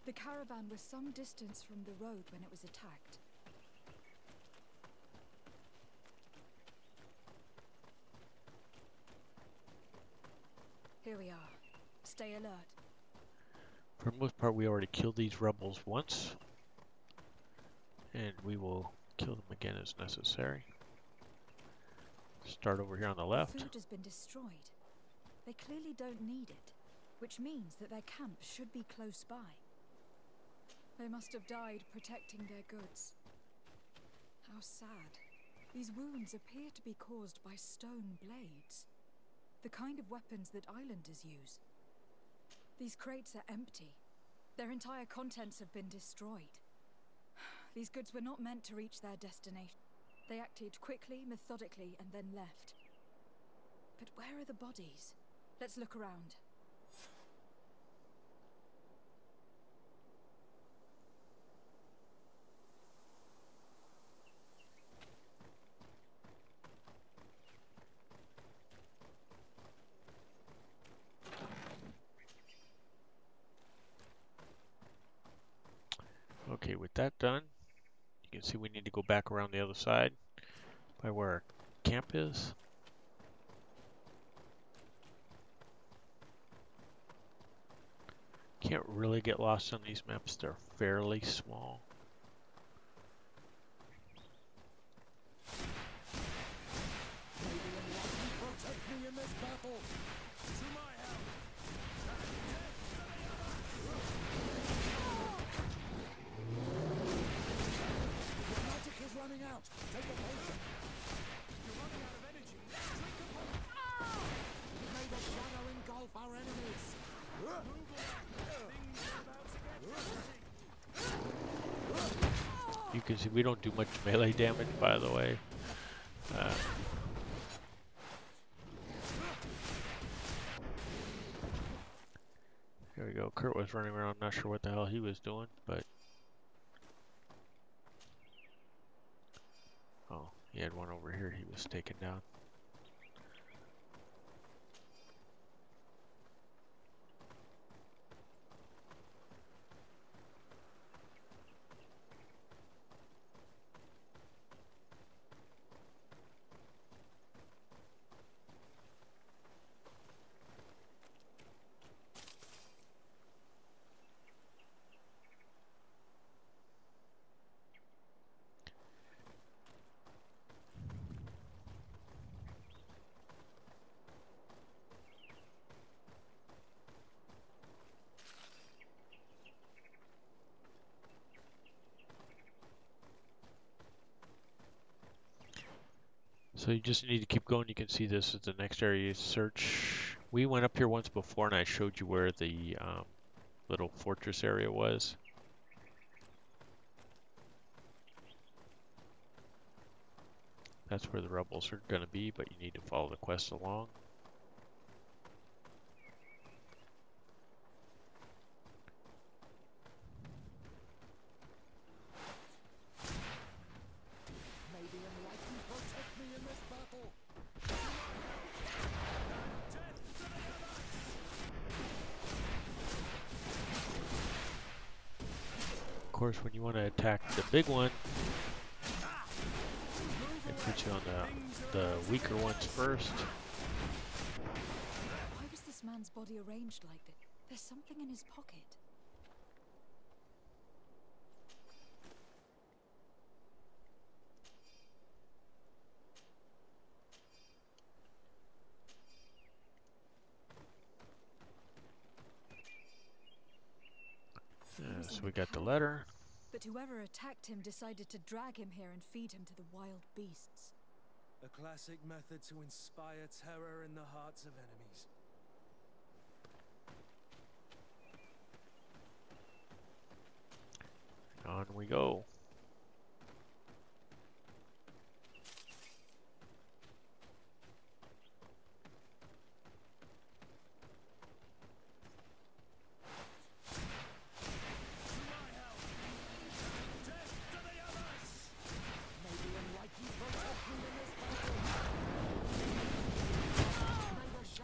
The caravan was some distance from the road when it was attacked. Here we are. Stay alert.
For the most part, we already killed these rebels once. And we will kill them again as necessary. Start over here on the left.
The food has been destroyed. They clearly don't need it, which means that their camp should be close by. They must have died protecting their goods. How sad. These wounds appear to be caused by stone blades, the kind of weapons that islanders use. These crates are empty. Their entire contents have been destroyed. These goods were not meant to reach their destination. They acted quickly, methodically, and then left. But where are the bodies? Let's look around.
Okay, with that done, you can see we need to go back around the other side by where our camp is. Can't really get lost on these maps, they're fairly small.
Running out. Take a potion. You're running out of energy. Drink the potion. May the shadow engulf our enemies.
You can see we don't do much melee damage, by the way. Here we go. Kurt was running around, not sure what the hell he was doing, but oh, he had one over here he was taking down. So you just need to keep going. You can see this is the next area you search. We went up here once before and I showed you where the little fortress area was. That's where the rebels are going to be, but you need to follow the quest along. Of course, when you want to attack the big one, it puts you on the weaker ones first.
Why was this man's body arranged like this? There's something in his pocket. was
So
in
we got the
cave,
letter.
but whoever attacked him decided to drag him here and feed him to the wild beasts.
A classic method to inspire terror in the hearts of enemies.
On we go.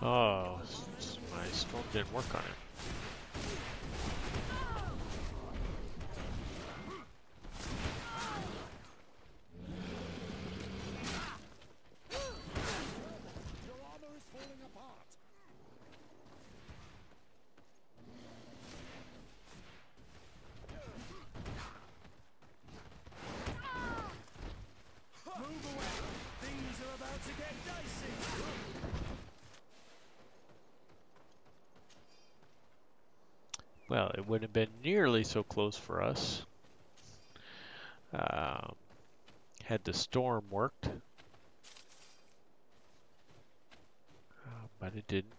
Oh, my storm didn't work on it.
Your armor is falling apart.
Move away! Things are about to get dicey!
Well, it wouldn't have been nearly so close for us had the storm worked, but it didn't.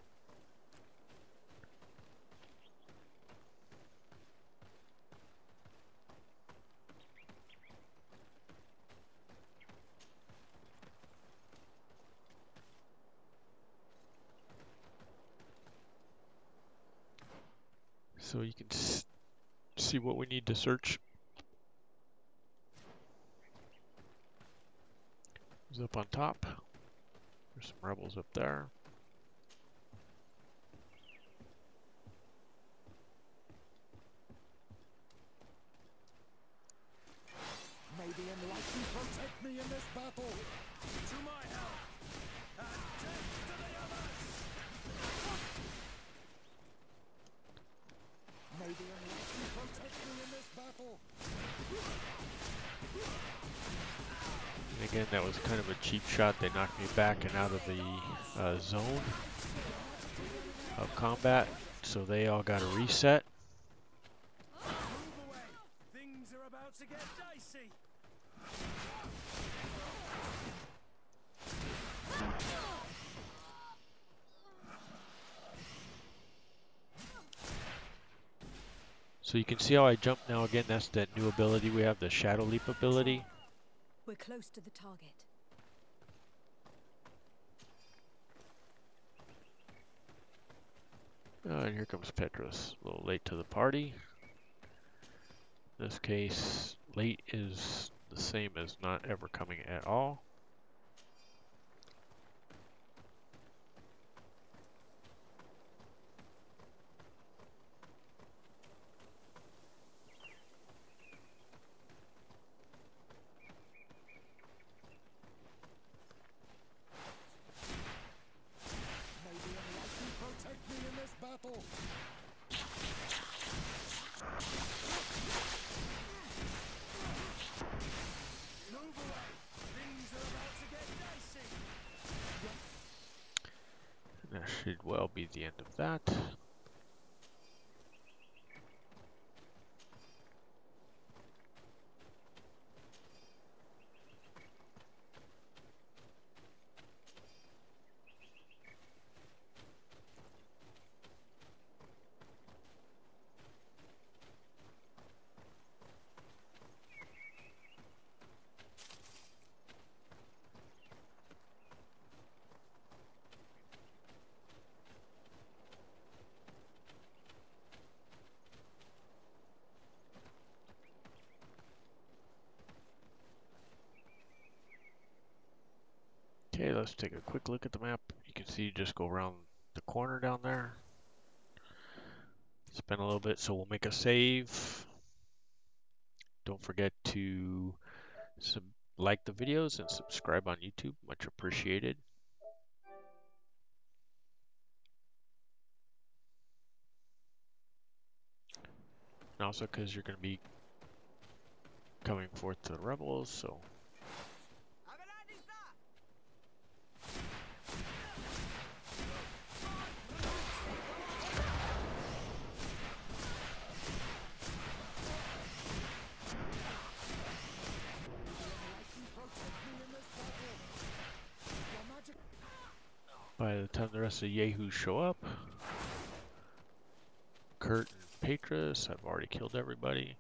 So you can see what we need to search. It's up on top. There's some rebels up there.
May the enlightened protect me in this battle.
To my help! And death to the others!
May the enlightened protect me in this battle.
And again, that was kind of a cheap shot. They knocked me back and out of the zone of combat, so they all got a reset.
Move away! Things are about to get dicey!
So you can see how I jump now. Again, that's that new ability we have, the Shadow Leap ability.
We're close to the target.
And here comes Petros, a little late to the party. In this case, late is the same as not ever coming at all.
May the enlightened protect me in this battle.
Move away! Things are about to get dicey!
And that should well be the end of that. Okay, let's take a quick look at the map. You can see you just go around the corner down there. Spend a little bit, so we'll make a save. Don't forget to like the videos and subscribe on YouTube. Much appreciated. And also because you're going to be coming forth to the rebels, so time the rest of the Yahoos show up. Kurt and Patris, I've already killed everybody.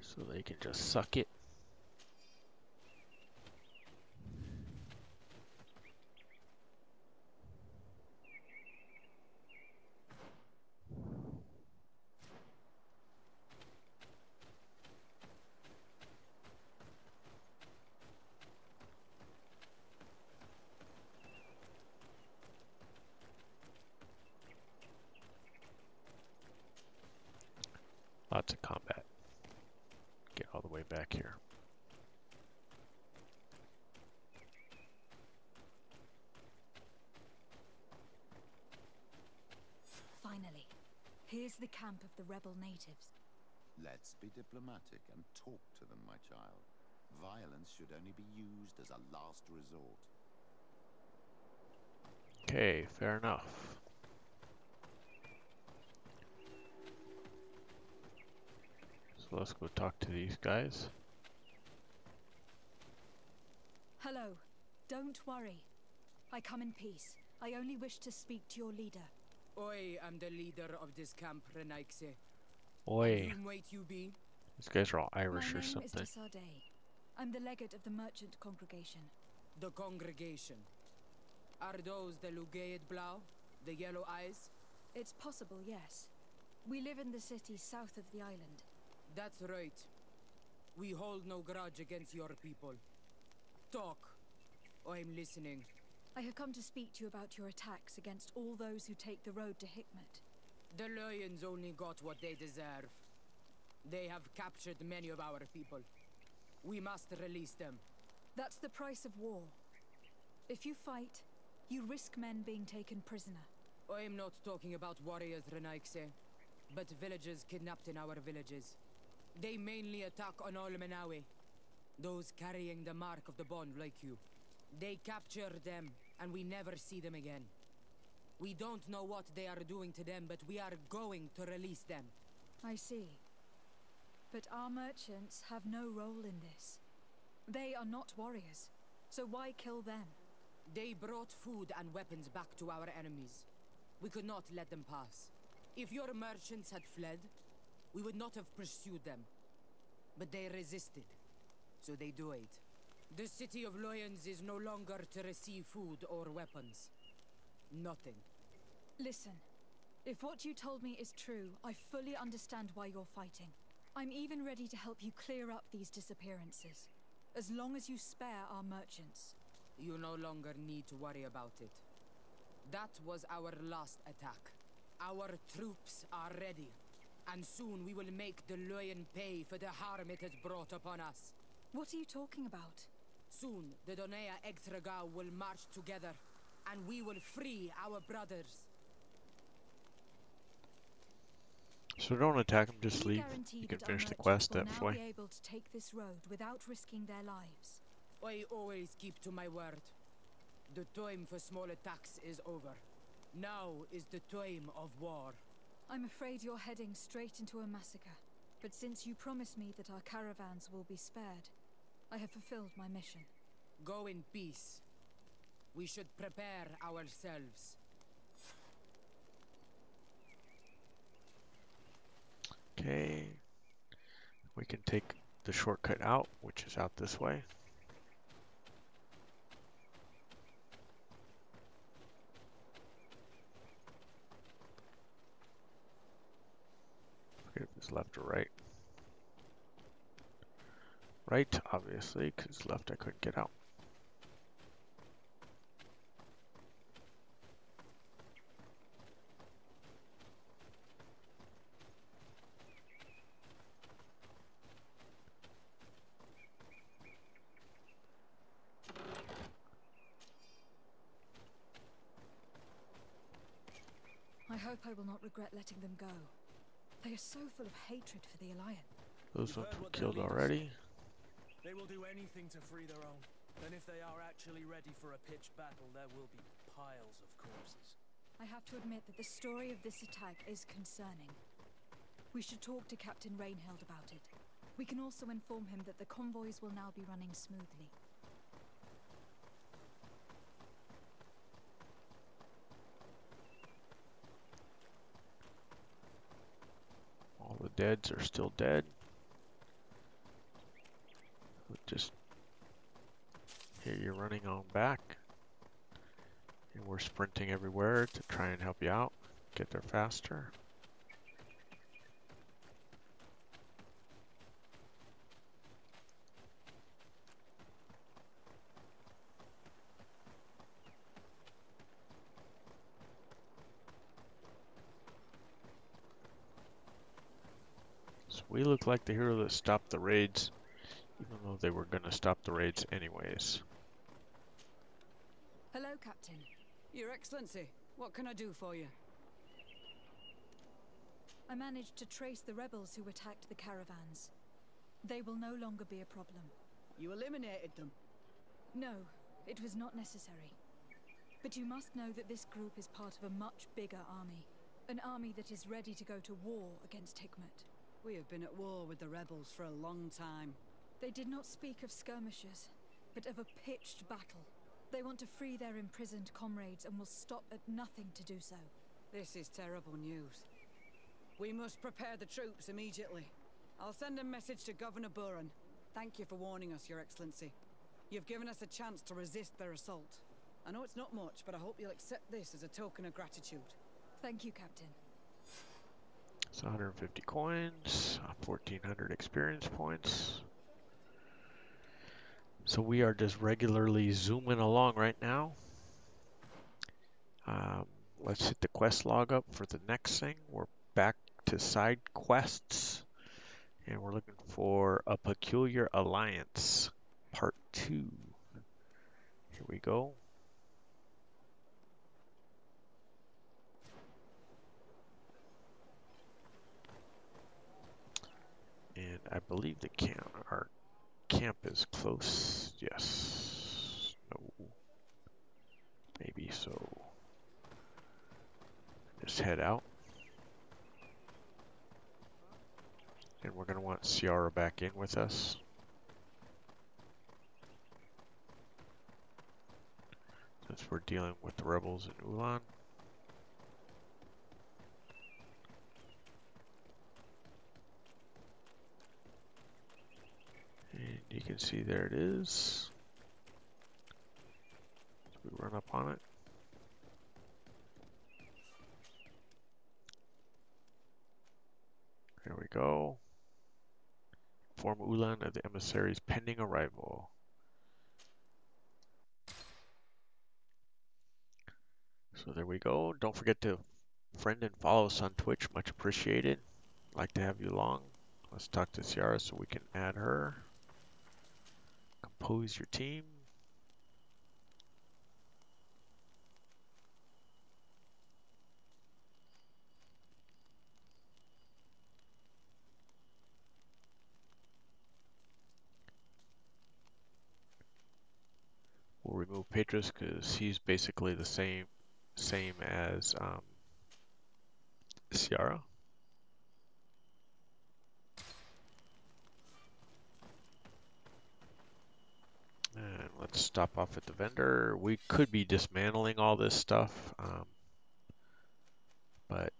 So they can just suck it. Lots of combat. Get all the way back here.
Finally, here's the camp of the rebel natives.
Let's be diplomatic and talk to them, my child. Violence should only be used as a last resort.
Okay, fair enough. So let's go talk to these guys.
Hello. Don't worry. I come in peace. I only wish to speak to your leader.
I am the leader of this camp, Renaikse.
Oi.
Whom might you be?
These guys are all Irish or something.
My name is Desardet. I'm the legate of the merchant congregation.
The congregation. Are those the Lugaid Blau? The yellow eyes?
It's possible, yes. We live in the city south of the island.
That's right. We hold no grudge against your people. Talk. I'm listening.
I have come to speak to you about your attacks against all those who take the road to Hikmet.
The Lions only got what they deserve. They have captured many of our people. We must release them.
That's the price of war. If you fight, you risk men being taken prisoner.
I am not talking about warriors, Renaikse, but villagers kidnapped in our villages. They mainly attack on Olmenawe, those carrying the mark of the bond like you. They capture them, and we never see them again. We don't know what they are doing to them, but we are going to release them.
I see. But our merchants have no role in this. They are not warriors, so why kill them?
They brought food and weapons back to our enemies. We could not let them pass. If your merchants had fled, we would not have pursued them. But they resisted, so they died. The city of Loyans is no longer to receive food or weapons. Nothing.
Listen, if what you told me is true, I fully understand why you're fighting. I'm even ready to help you clear up these disappearances, as long as you spare our merchants.
You no longer need to worry about it. That was our last attack. Our troops are ready, and soon we will make the Loyan pay for the harm it has brought upon us.
What are you talking about?
Soon, the Donea Extraga will march together, and we will free our brothers.
So don't attack them, just leave. You can finish the quest that way.
Be able to take this road without risking their lives.
I always keep to my word. The time for small attacks is over. Now is the time of war.
I'm afraid you're heading straight into a massacre. But since you promised me that our caravans will be spared, I have fulfilled my mission.
Go in peace. We should prepare ourselves.
Okay. We can take the shortcut out, which is out this way. Forget if it's left or right. Right, obviously, because left I couldn't get out.
I hope I will not regret letting them go. They are so full of hatred for the Alliance.
Those ones were killed already.
They will do anything to free their own. And if they are actually ready for a pitched battle, there will be piles of corpses.
I have to admit that the story of this attack is concerning. We should talk to Captain Rainhild about it. We can also inform him that the convoys will now be running smoothly.
deads are still dead. Just here you're running on back. And we're sprinting everywhere to try and help you out. Get there faster. So we look like the hero that stopped the raids, even though they were going to stop the raids anyways.
Hello, Captain.
Your Excellency, what can I do for you?
I managed to trace the rebels who attacked the caravans. They will no longer be a problem.
You eliminated them?
No, it was not necessary. But you must know that this group is part of a much bigger army. An army that is ready to go to war against Hikmet.
We have been at war with the rebels for a long time.
They did not speak of skirmishes, but of a pitched battle. They want to free their imprisoned comrades and will stop at nothing to do so.
This is terrible news. We must prepare the troops immediately. I'll send a message to Governor Buran. Thank you for warning us, Your Excellency. You've given us a chance to resist their assault. I know it's not much, but I hope you'll accept this as a token of gratitude.
Thank you, Captain.
So 150 coins, 1400 experience points. So we are just regularly zooming along right now. Let's hit the quest log up for the next thing. We're back to side quests, and we're looking for a Peculiar Alliance, Part 2. Here we go. And I believe our camp is close. Yes. No. Maybe so. Just head out. And we're going to want Ciara back in with us. Since we're dealing with the rebels in Ulan. And you can see there it is. So we run up on it. There we go. Inform Ulan of the emissary's pending arrival. So there we go. Don't forget to friend and follow us on Twitch. Much appreciated. Like to have you along. Let's talk to Ciara so we can add her. Compose your team. We'll remove Petrus because he's basically the same as Ciara. And let's stop off at the vendor. We could be dismantling all this stuff, but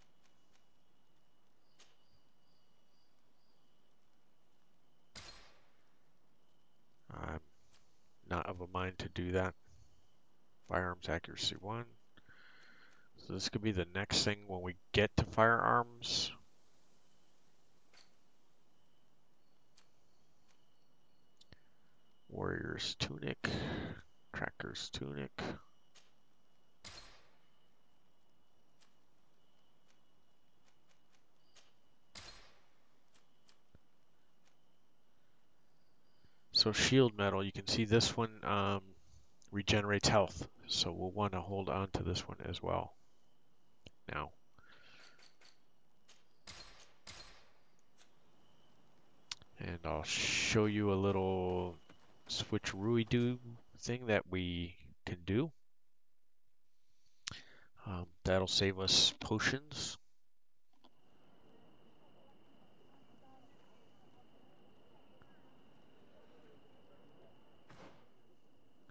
I'm not of a mind to do that. Firearms accuracy 1. So this could be the next thing when we get to firearms. Warrior's tunic, Tracker's tunic. So shield metal, you can see this one regenerates health. So we'll want to hold on to this one as well. Now. And I'll show you a little switcheroo-do thing that we can do. That'll save us potions.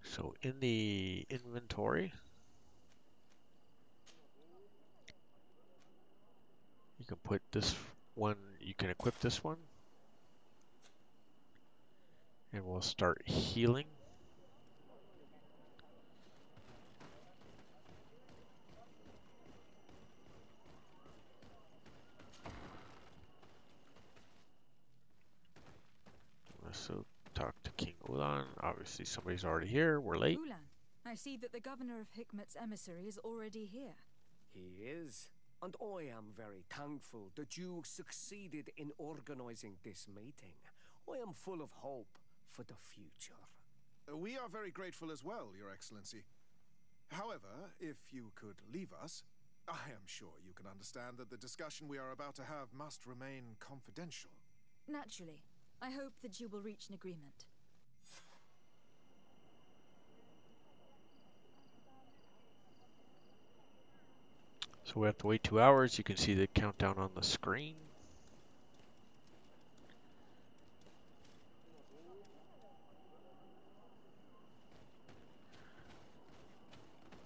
So in the inventory, you can put this one you can equip this one. And we'll start healing. So talk to King Ulan. Obviously somebody's already here. We're late.
Ulan, I see that the governor of Hikmet's emissary is already here.
He is, and I am very thankful that you succeeded in organizing this meeting. I am full of hope for the future.
We are very grateful as well, Your Excellency. However, if you could leave us, I am sure you can understand that the discussion we are about to have must remain confidential.
Naturally. I hope that you will reach an agreement.
So we have to wait 2 hours. You can see the countdown on the screen.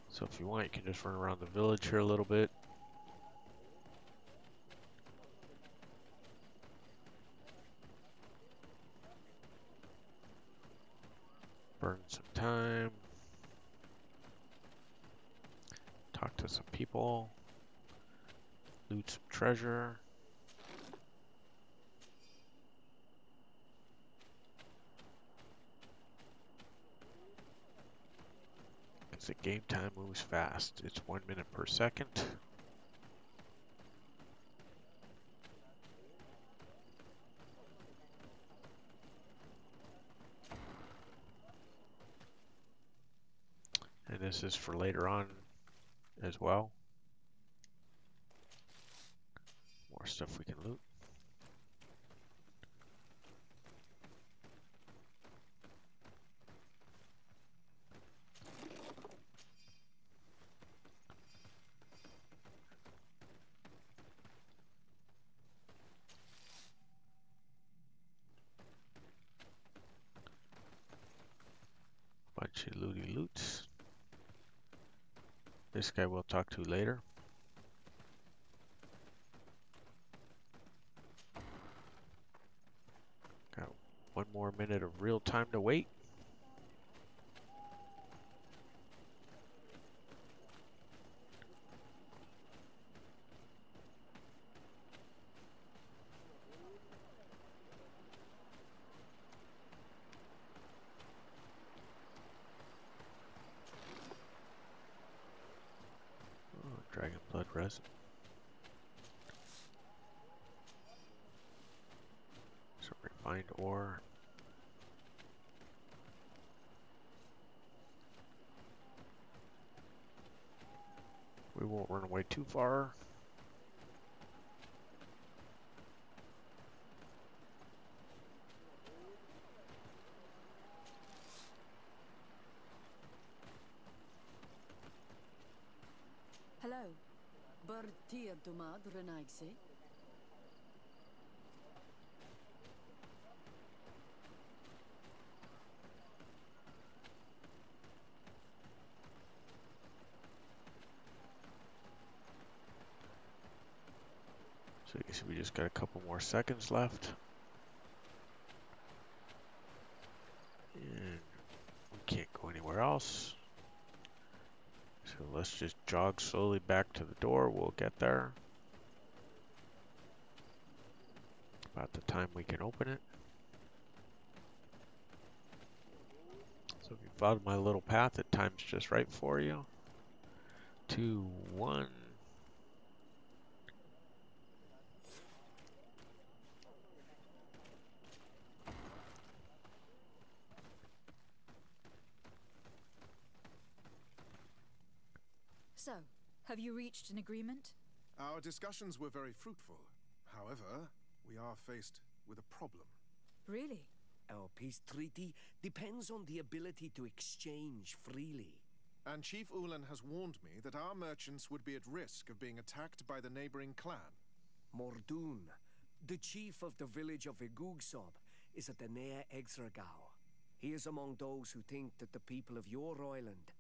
So if you want, you can just run around the village here a little bit. Burn some time. Talk to some people. Loot some treasure. Because the game time moves fast. It's 1 minute per second. And this is for later on as well. More stuff we can loot. Bunch of looty loots. This guy we'll talk to later. Got 1 more minute of real time to wait. Oh, dragon blood resin. Some refined ore. We won't run away too far.
Hello. Bertir dumad renaigse.
So you can see we just got a couple more seconds left. And we can't go anywhere else. So let's just jog slowly back to the door. We'll get there. About the time we can open it. So if you followed my little path, the time's just right for you. 2, 1.
So, have you reached an agreement?
Our discussions were very fruitful. However, we are faced with a problem.
Really?
Our peace treaty depends on the ability to exchange freely.
And Chief Ulan has warned me that our merchants would be at risk of being attacked by the neighboring clan.
Mordoon, the chief of the village of Igugsob, is at the Nea Exragao. He is among those who think that the people of your island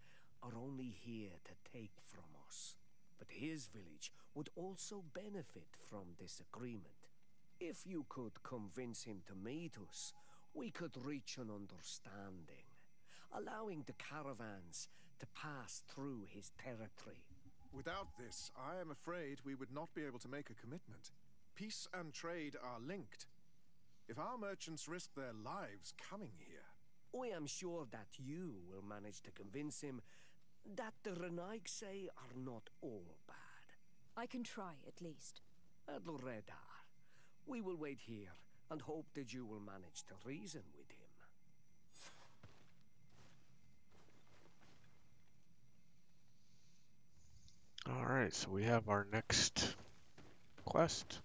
are only here to take from us. But his village would also benefit from this agreement. If you could convince him to meet us, we could reach an understanding, allowing the caravans to pass through his territory.
Without this, I am afraid we would not be able to make a commitment. Peace and trade are linked. If our merchants risk their lives coming here...
I am sure that you will manage to convince him that the Renaigse are not all bad.
I can try, at least.
Adloredar, we will wait here and hope that you will manage to reason with him.
Alright, so we have our next quest.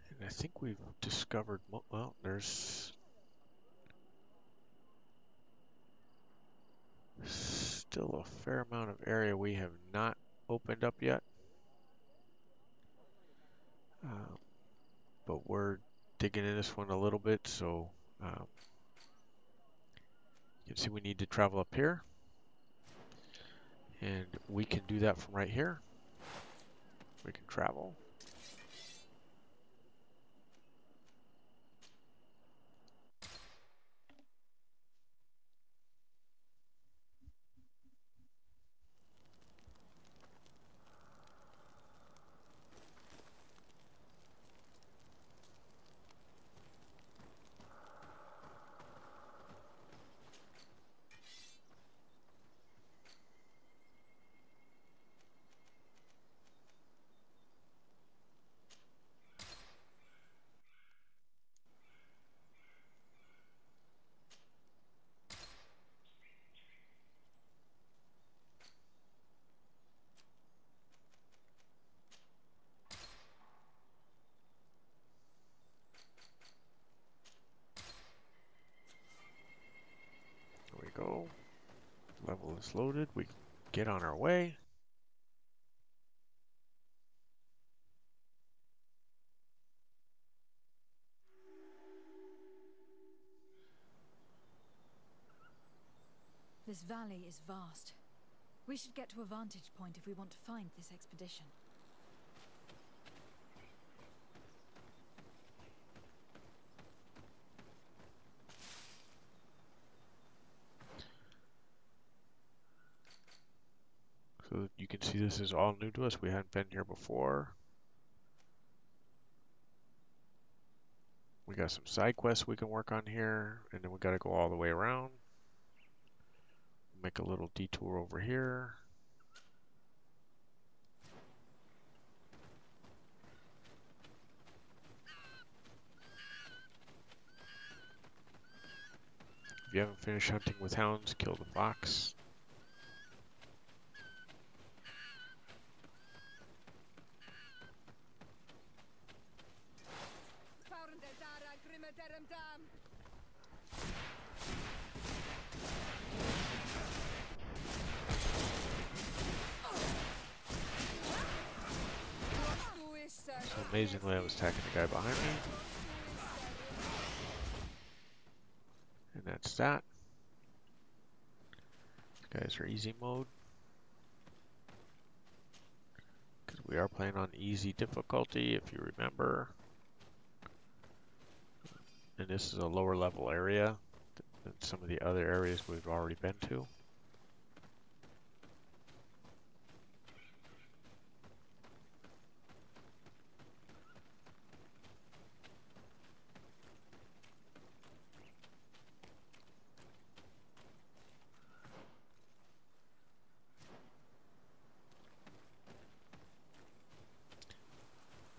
And I think we've discovered, well, there's still a fair amount of area we have not opened up yet. But we're digging in this one a little bit, so you can see we need to travel up here. And we can do that from right here. We can travel. There we go. Level is loaded. We can get on our way.
This valley is vast. We should get to a vantage point if we want to find this expedition.
So you can see this is all new to us. We hadn't been here before. We got some side quests we can work on here, and then we got to go all the way around. Make a little detour over here. If you haven't finished hunting with hounds, kill the fox. So amazingly, I was attacking the guy behind me. And that's that. These guys are easy mode. Because we are playing on easy difficulty, if you remember. And this is a lower level area than some of the other areas we've already been to.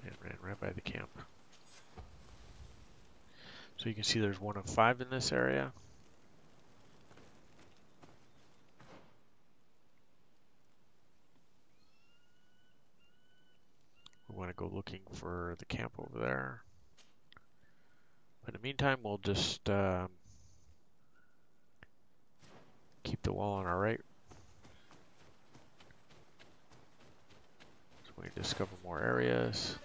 And ran right by the camp. So you can see there's 1 of 5 in this area. We want to go looking for the camp over there. But in the meantime, we'll just keep the wall on our right. So we discover more areas.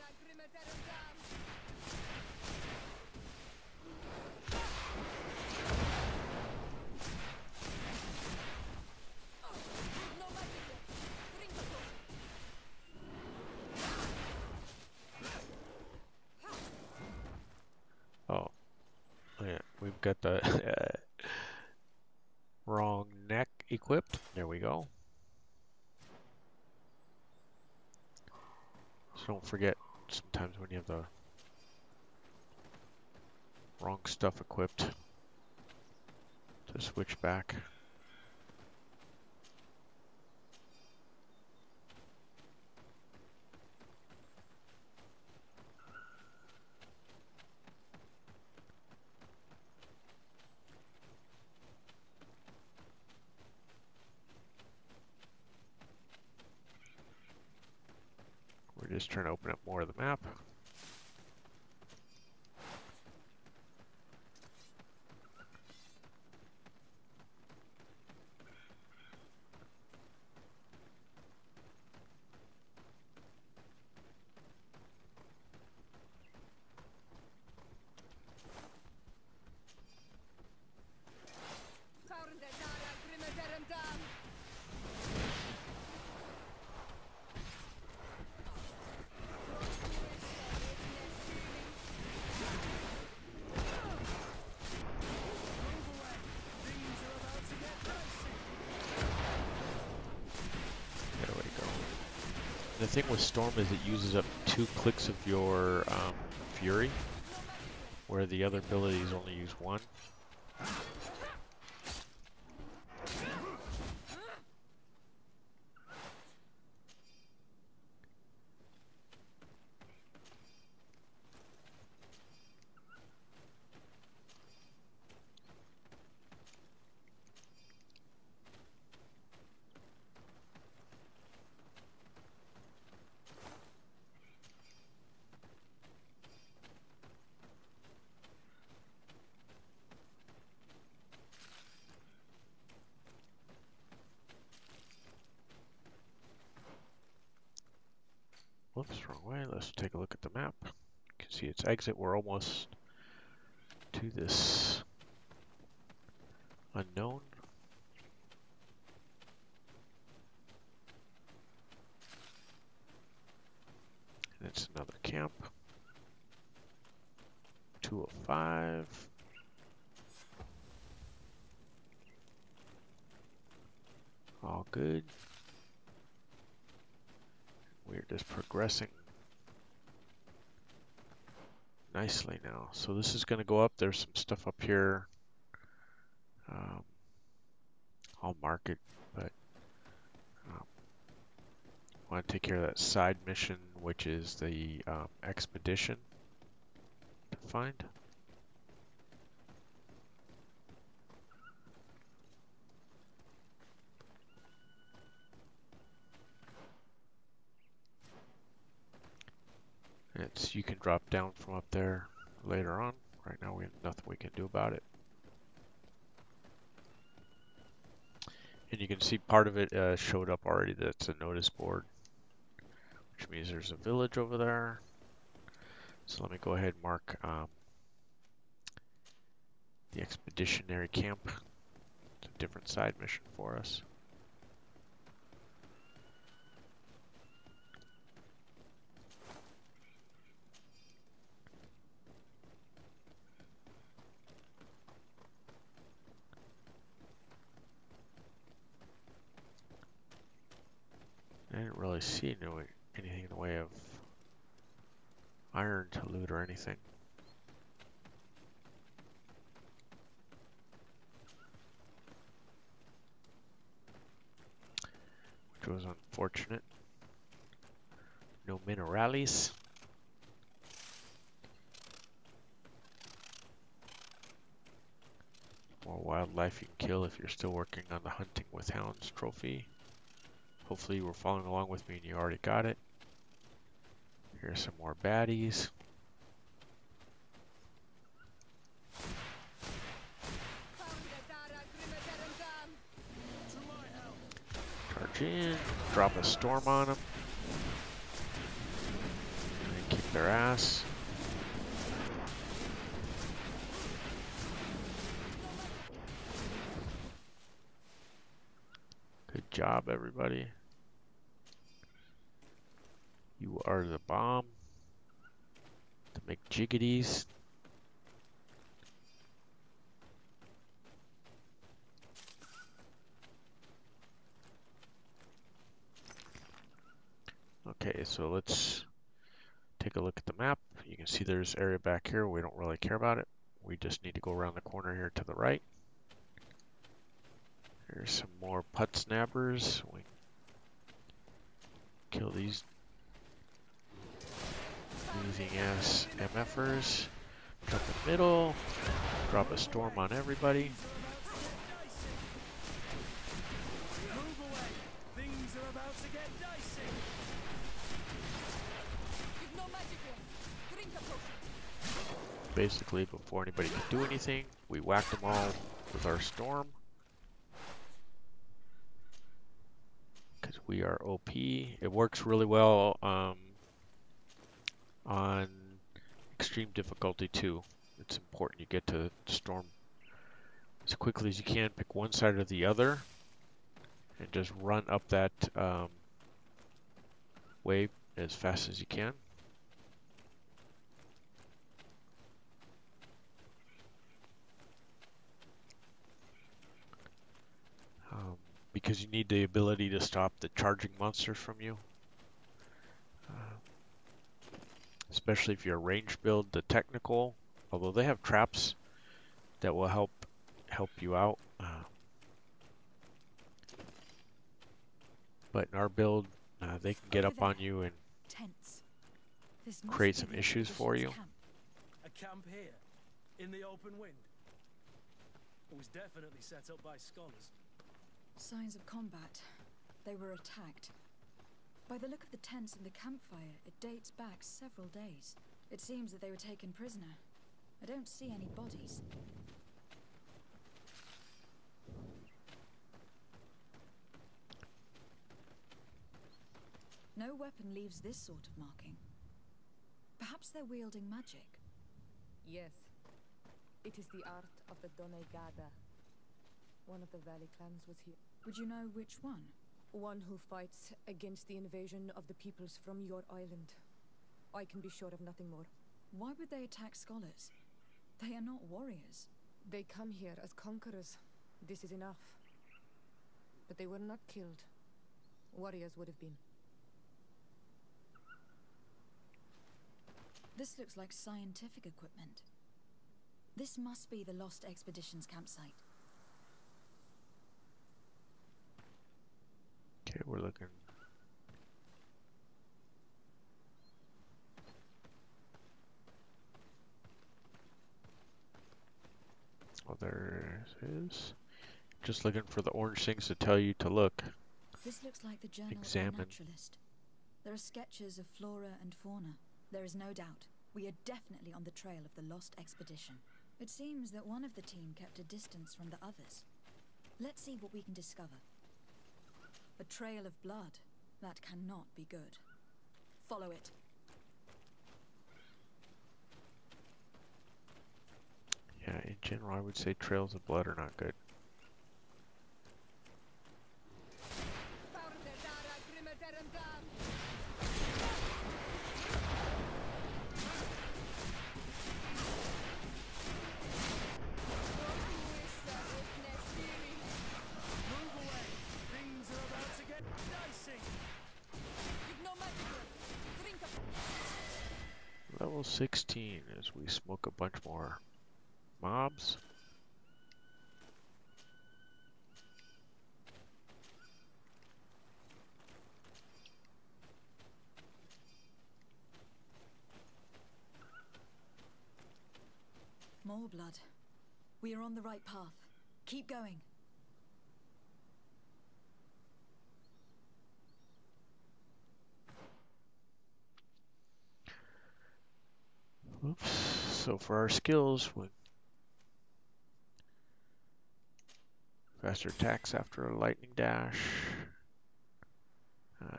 I've got the wrong neck equipped. There we go. So don't forget sometimes when you have the wrong stuff equipped to switch back. We're just trying to open up more of the map. The thing with Storm is it uses up 2 clicks of your Fury, where the other abilities only use 1. Whoops, wrong way. Let's take a look at the map. You can see its exit. We're almost to this unknown. And it's another camp. 205. All good. We're just progressing nicely now. So this is going to go up. There's some stuff up here. I'll mark it, but I want to take care of that side mission, which is the expedition to find. You can drop down from up there later on. Right now we have nothing we can do about it. And you can see part of it showed up already. That's a notice board, which means there's a village over there. So let me go ahead and mark the expeditionary camp. It's a different side mission for us. I didn't really see anything in the way of iron to loot or anything. Which was unfortunate. No minerales. More wildlife you can kill if you're still working on the Hunting with Hounds trophy. Hopefully you were following along with me and you already got it. Here's some more baddies. Charge in, drop a storm on them, and kick their ass. Good job, everybody. You are the bomb. To make jiggities. Okay, so let's take a look at the map. You can see there's area back here. We don't really care about it. We just need to go around the corner here to the right. Here's some more putt snappers. We kill these breathing ass MFers. Jump in the middle. Drop a storm on everybody. Basically, before anybody can do anything, we whack them all with our storm. Because we are OP. It works really well on extreme difficulty too. It's important you get to storm as quickly as you can. Pick one side or the other and just run up that wave as fast as you can. Because you need the ability to stop the charging monsters from you. Especially if you're a range build, the technical, although they have traps that will help you out. But in our build, they can get up on you and create some issues for you.
A camp here, in the open wind. It was definitely set up by scholars.
Signs of combat. They were attacked. By the look of the tents and the campfire, it dates back several days. It seems that they were taken prisoner. I don't see any bodies. No weapon leaves this sort of marking. Perhaps they're wielding magic.
Yes. It is the art of the Donegada. One of the Valley clans was here.
Would you know which one?
One who fights against the invasion of the peoples from your island. I can be sure of nothing more.
Why would they attack scholars? They are not warriors.
They come here as conquerors. This is enough. But they were not killed. Warriors would have been.
This looks like scientific equipment. This must be the Lost Expedition's campsite.
Okay, we're looking. Oh, there it is. Just looking for the orange things to tell you to look.
This looks like the journal of a naturalist. There are sketches of flora and fauna. There is no doubt. We are definitely on the trail of the Lost Expedition. It seems that one of the team kept a distance from the others. Let's see what we can discover. A trail of blood. That cannot be good. Follow it.
Yeah, in general, I would say trails of blood are not good. Level 16 as we smoke a bunch more mobs.
More blood. We are on the right path. Keep going.
Oops. So for our skills, faster attacks after a lightning dash.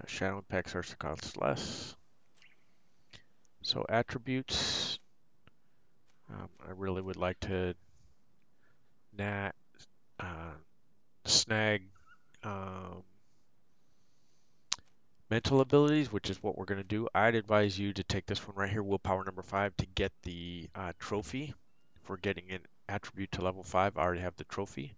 Shadow impacts are cost less. So attributes, I really would like to snag mental abilities, which is what we're going to do. I'd advise you to take this one right here, willpower number 5, to get the trophy for getting an attribute to level 5. I already have the trophy.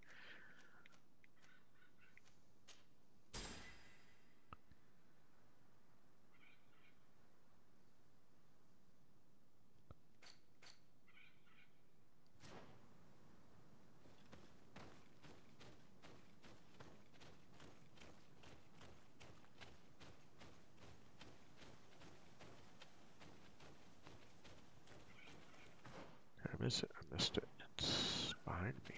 missed it. It's behind me.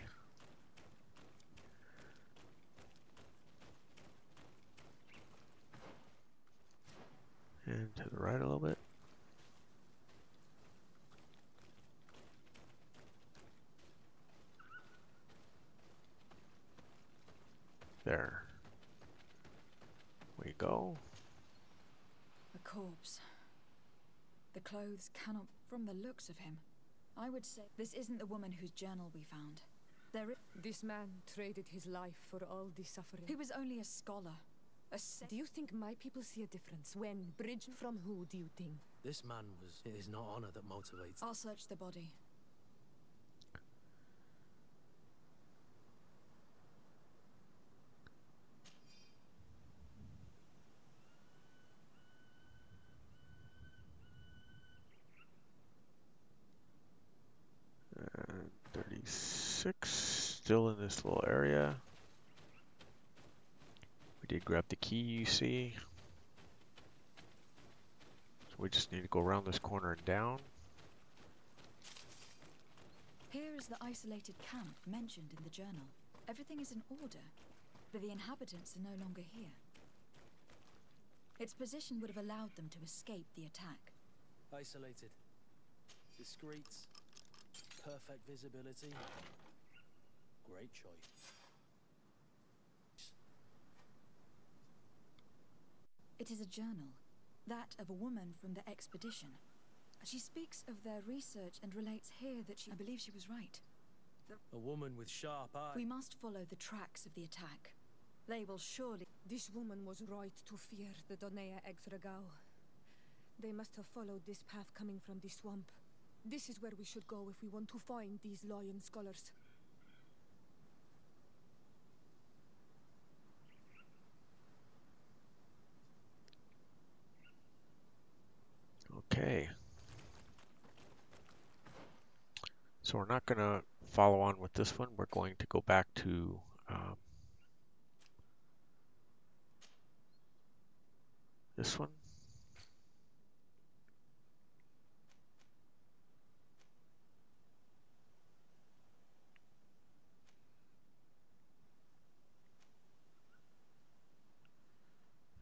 And to the right a little bit. There. We go.
A corpse. The clothes cannot... From the looks of him, I would say this isn't the woman whose journal we found.
This man traded his life for all the suffering.
He was only a scholar.
Do you think my people see a difference when Bridge... From who do you think?
This man was... It is not honor that motivates.
I'll search the body.
And 36, still in this little area. We did grab the key, you see. So we just need to go around this corner and down.
Here is the isolated camp mentioned in the journal. Everything is in order, but the inhabitants are no longer here. Its position would have allowed them to escape the attack.
Isolated. Discreet. Perfect visibility. Great choice.
It is a journal, that of a woman from the expedition. She speaks of their research and relates here that I believe she was right.
A woman with sharp eyes.
We must follow the tracks of the attack. They will surely...
This woman was right to fear the Donea Exregao. They must have followed this path coming from the swamp. This is where we should go if we want to find these lion scholars.
Okay. So we're not going to follow on with this one. We're going to go back to this one.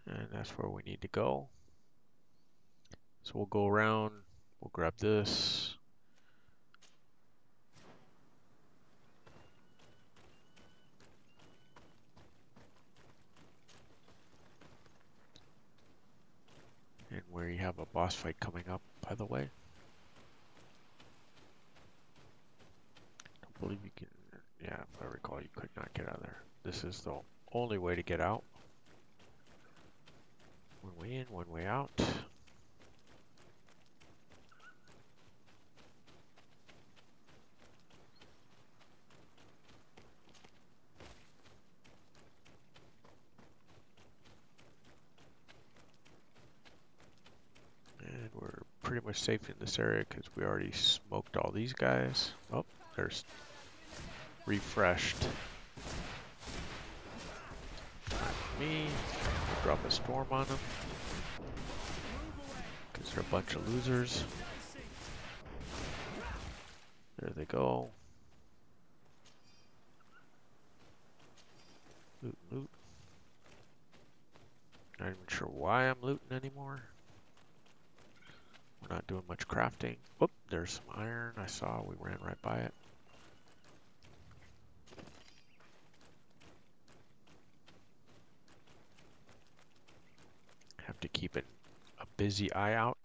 And that's where we need to go. So we'll go around, we'll grab this. And where you have a boss fight coming up, by the way. Don't believe you can, yeah, if I recall, you could not get out of there. This is the only way to get out. One way in, one way out. And we're pretty much safe in this area because we already smoked all these guys. Oh, there's refreshed. Not me. I'll drop a storm on them because they're a bunch of losers. There they go. Loot, loot. Not even sure why I'm looting anymore. We're not doing much crafting. Whoop, there's some iron I saw. We ran right by it. Have to keep a busy eye out.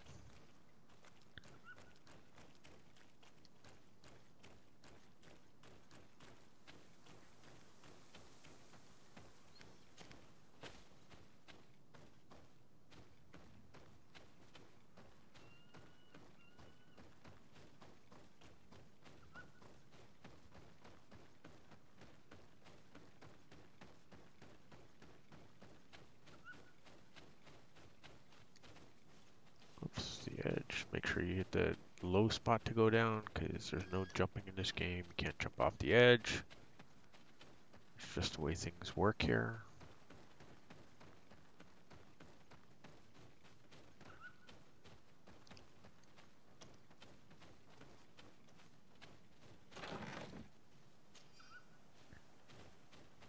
Oops, the edge. Make sure you hit the low spot to go down because there's no jumping in this game. You can't jump off the edge. It's just the way things work here.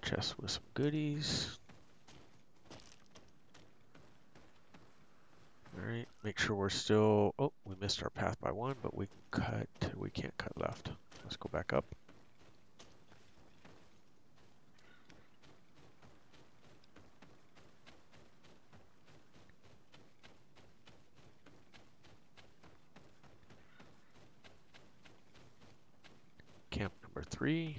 Chest with some goodies. Alright, make sure we're still... Oh, we missed our path by one, but we can cut... We can't cut left. Let's go back up. Camp number 3.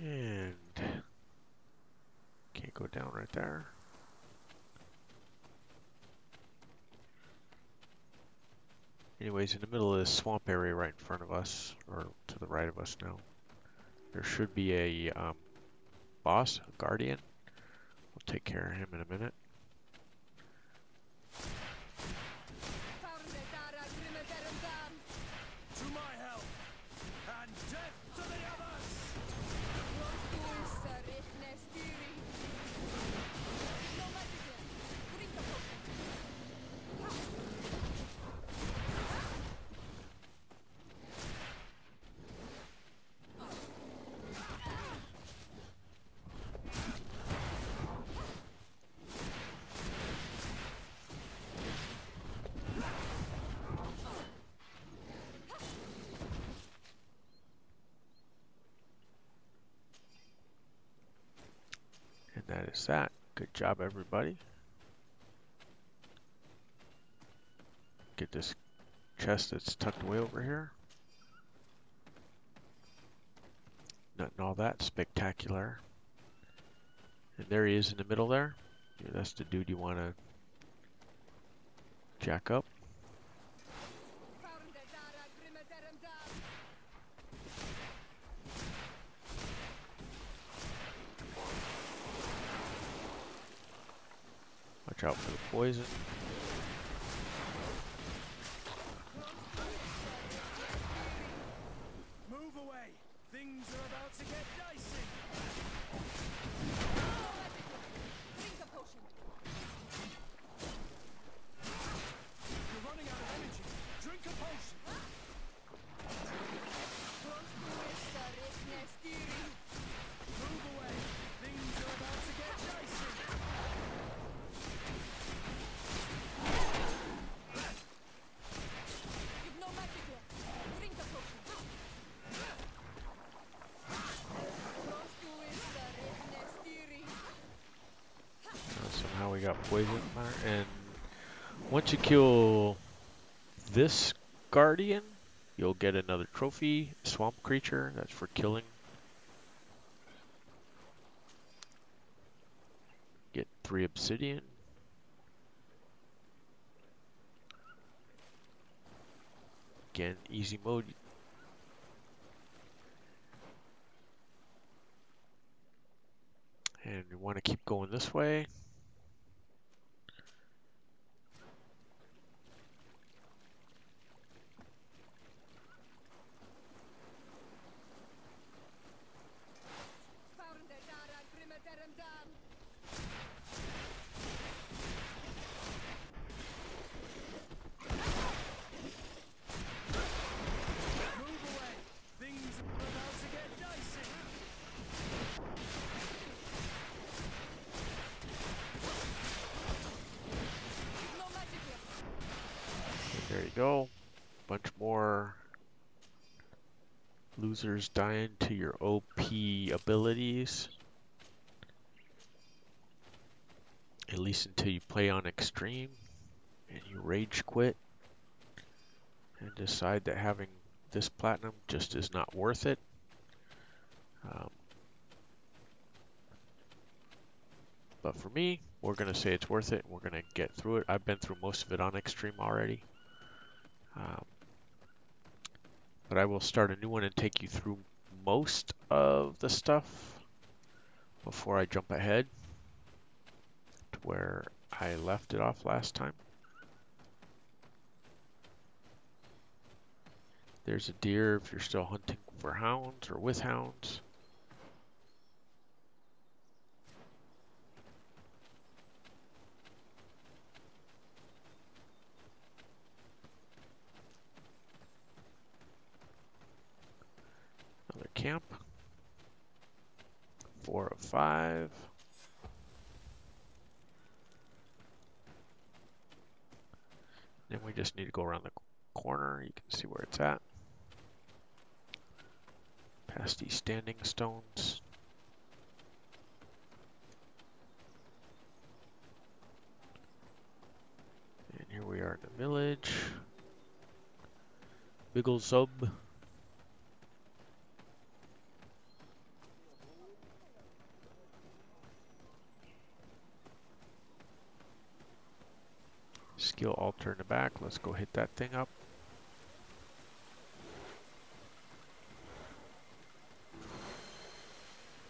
And can't go down right there. Anyways, in the middle of this swamp area right in front of us, or to the right of us now, there should be a boss, a guardian. We'll take care of him in a minute.
To my help, and death to the others!
And that is that. Good job, everybody. Get this chest that's tucked away over here. Nothing all that spectacular. And there he is in the middle there. Yeah, that's the dude you want to jack up. Watch out for the poison.
Move away! Things are about to get dicey! You're running out of energy. Drink a potion! Move away! Things are about to get dicey!
You've no magic left. Drink the potion.
Somehow we got poison there. And once you kill this guardian, you'll get another trophy, swamp creature. That's for killing. Get 3 obsidian. Again, easy mode. And we want to keep going this way. There you go. Bunch more losers dying to your OP abilities. At least until you play on extreme and you rage quit and decide that having this platinum just is not worth it. But for me, we're going to say it's worth it. We're going to get through it. I've been through most of it on extreme already. But I will start a new one and take you through most of the stuff before I jump ahead to where I left it off last time. There's a deer if you're still hunting for hounds or with hounds. Another camp. 4 of 5. Then we just need to go around the corner. You can see where it's at. Past these standing stones. And here we are in the village. Big ol' sub. Skill altar in the back. Let's go hit that thing up.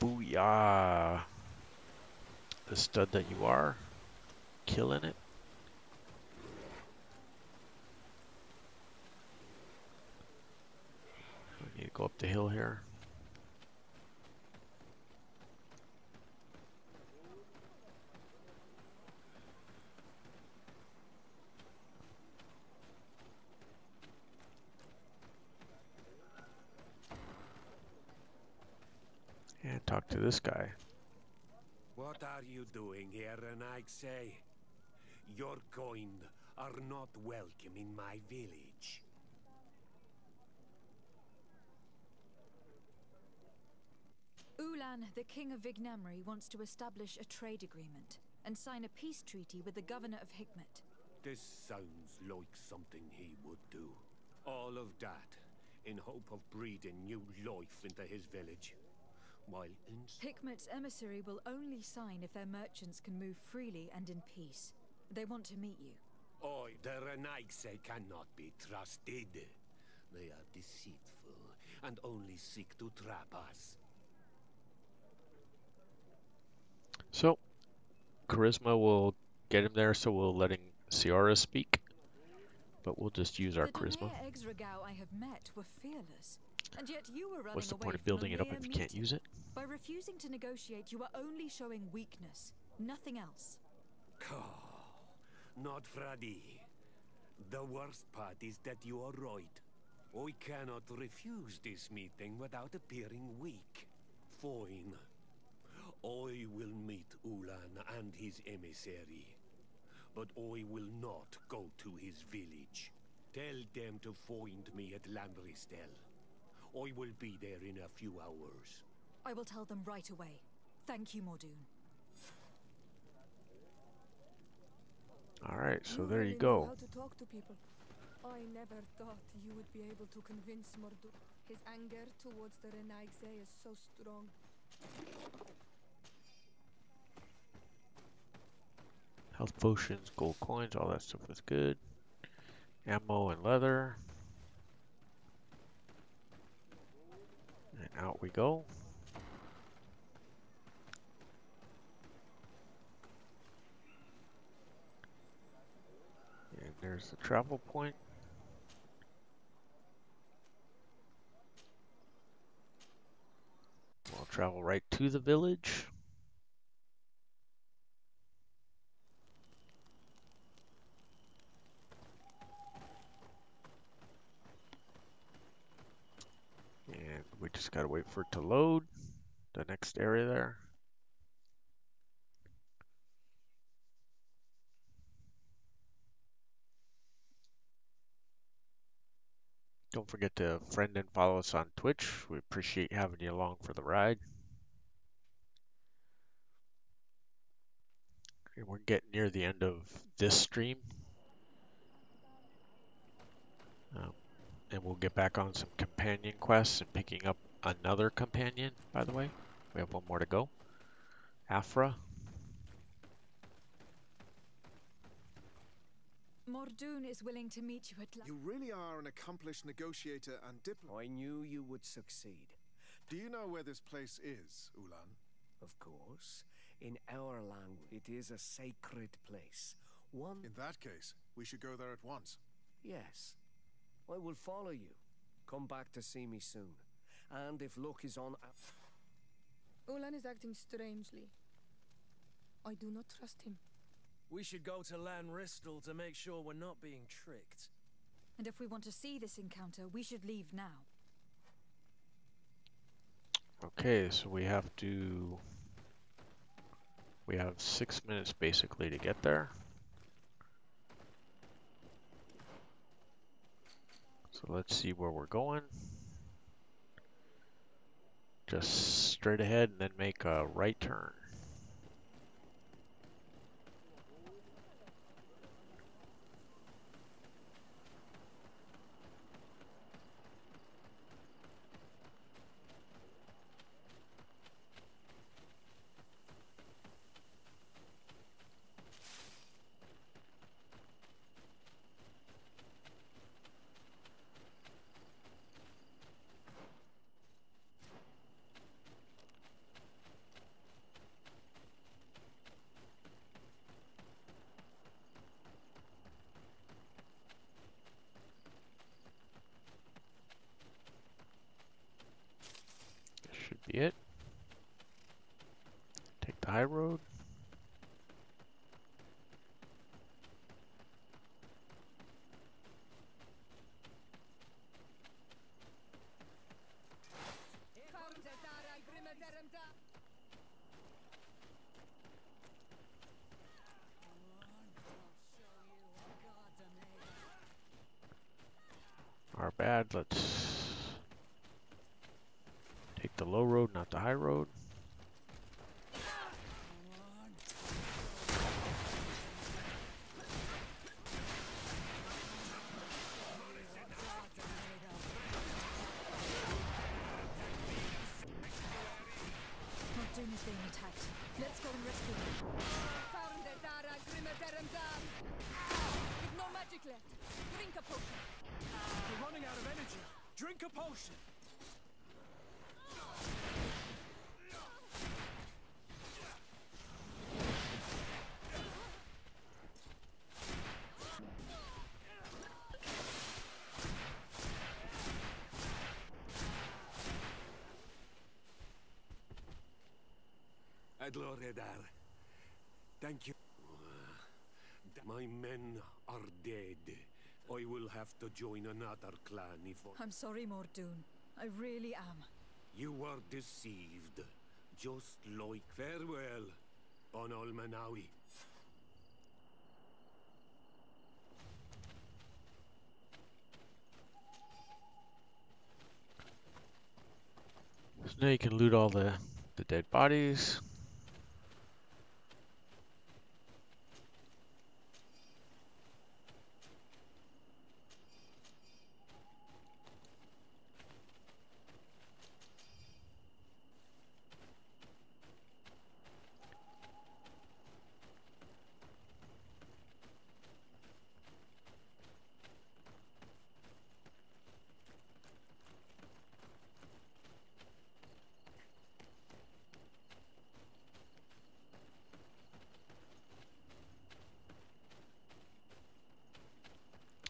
Booyah! The stud that you are. Killing it. We need to go up the hill here. And talk to this guy.
What are you doing here, and I say? Your kind are not welcome in my village.
Ulan, the king of Vignamri, wants to establish a trade agreement and sign a peace treaty with the governor of Hikmet.
This sounds like something he would do. All of that in hope of breathing new life into his village. While
Hikmet's emissary will only sign if their merchants can move freely and in peace. They want to meet you.
Oi, the Renaigse cannot be trusted. They are deceitful and only seek to trap us.
So, charisma will get him there, so we'll let Ciara speak. But we'll just use our charisma.
The Exregao I have met were fearless. And yet you were running
What's the
away
point of
from
building
a
it up
mere
if you can't
meeting.
use it?
By refusing to negotiate, you are only showing weakness. Nothing else.
Not Fradi. The worst part is that you are right. I cannot refuse this meeting without appearing weak. Fine. I will meet Ulan and his emissary. But I will not go to his village. Tell them to find me at Landristel. I will be there in a few hours.
I will tell them right away. Thank you, Mordoon.
Alright, so
You
there
really
you
know
go.
how to talk to people. I never thought you would be able to convince Mordoon. His anger towards the Renaigse is so strong.
Health potions, gold coins, all that stuff is good. Ammo and leather. And out we go. And there's the travel point. We'll travel right to the village. And we just gotta wait for it to load the next area there. Don't forget to friend and follow us on Twitch. We appreciate having you along for the ride. And we're getting near the end of this stream. And we'll get back on some companion quests and picking up another companion, by the way. We have one more to go. Afra.
Mordoon is willing to meet you at
You really are an accomplished negotiator and diplomat.
I knew you would succeed.
Do you know where this place is, Ulan?
Of course. In our language, it is a sacred place. One...
In that case, we should go there at once.
Yes. I will follow you.
come back to see me soon. And if luck is on...
Ulan is acting strangely. I do not trust him.
We should go to Lan Ristal to make sure we're not being tricked.
And if we want to see this encounter, we should leave now.
Okay, so we have 6 minutes basically to get there. So let's see where we're going. Just straight ahead and then make a right turn. Should be it. Take the high road. Our bad, let's take the low road, not the high road.
Mordoon is being attacked. Let's go and rescue him.
With no magic left, drink a potion.
We're running out of energy. Drink a potion.
Adloredar, thank you. My men are dead. I will have to join another clan if...
I'm sorry, Mordoon. I really am.
You were deceived. Just like farewell on Almanawi.
So now you can loot all the dead bodies.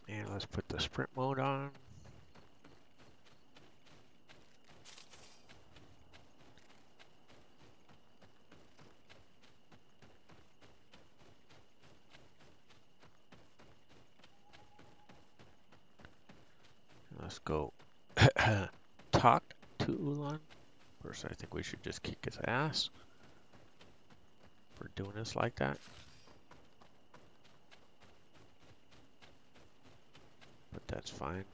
And let's put the sprint mode on. Let's go talk to Ulan. First, I think we should just kick his ass for doing us like that. But that's fine.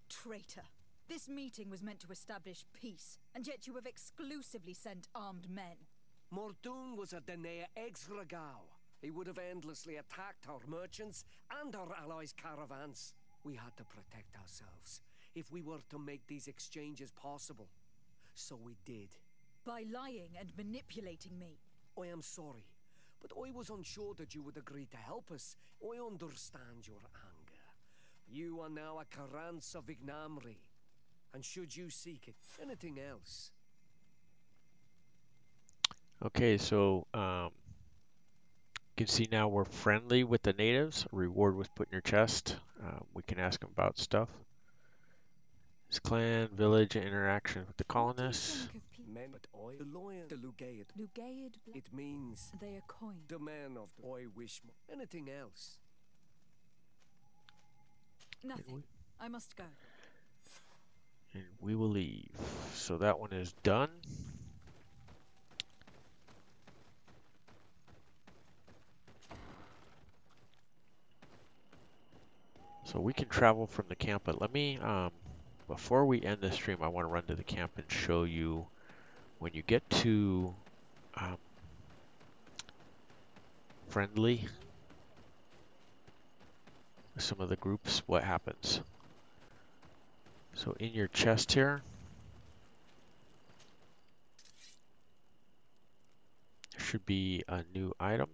Traitor. This meeting was meant to establish peace, and yet you have exclusively sent armed men.
Mordoon was a Denea ex-Regao. He would have endlessly attacked our merchants and our allies' caravans. We had to protect ourselves if we were to make these exchanges possible. So we did.
By lying and manipulating me.
I am sorry, but I was unsure that you would agree to help us. I understand your anger. You are now a Carranza of Ignamri, and should you seek it, anything else?
Okay, so you can see now we're friendly with the natives. A reward was put in your chest. We can ask them about stuff. His clan, village, interaction with the colonists.
Men, but I, the lion, the Lugaid.
Lugaid.
It means
they are coin.
The man of the I wish. Anything else?
Nothing. I must go.
And we will leave. So that one is done. So we can travel from the camp, but let me, before we end the stream, I want to run to the camp and show you when you get to friendly with some of the groups, what happens. So in your chest here, there should be a new item.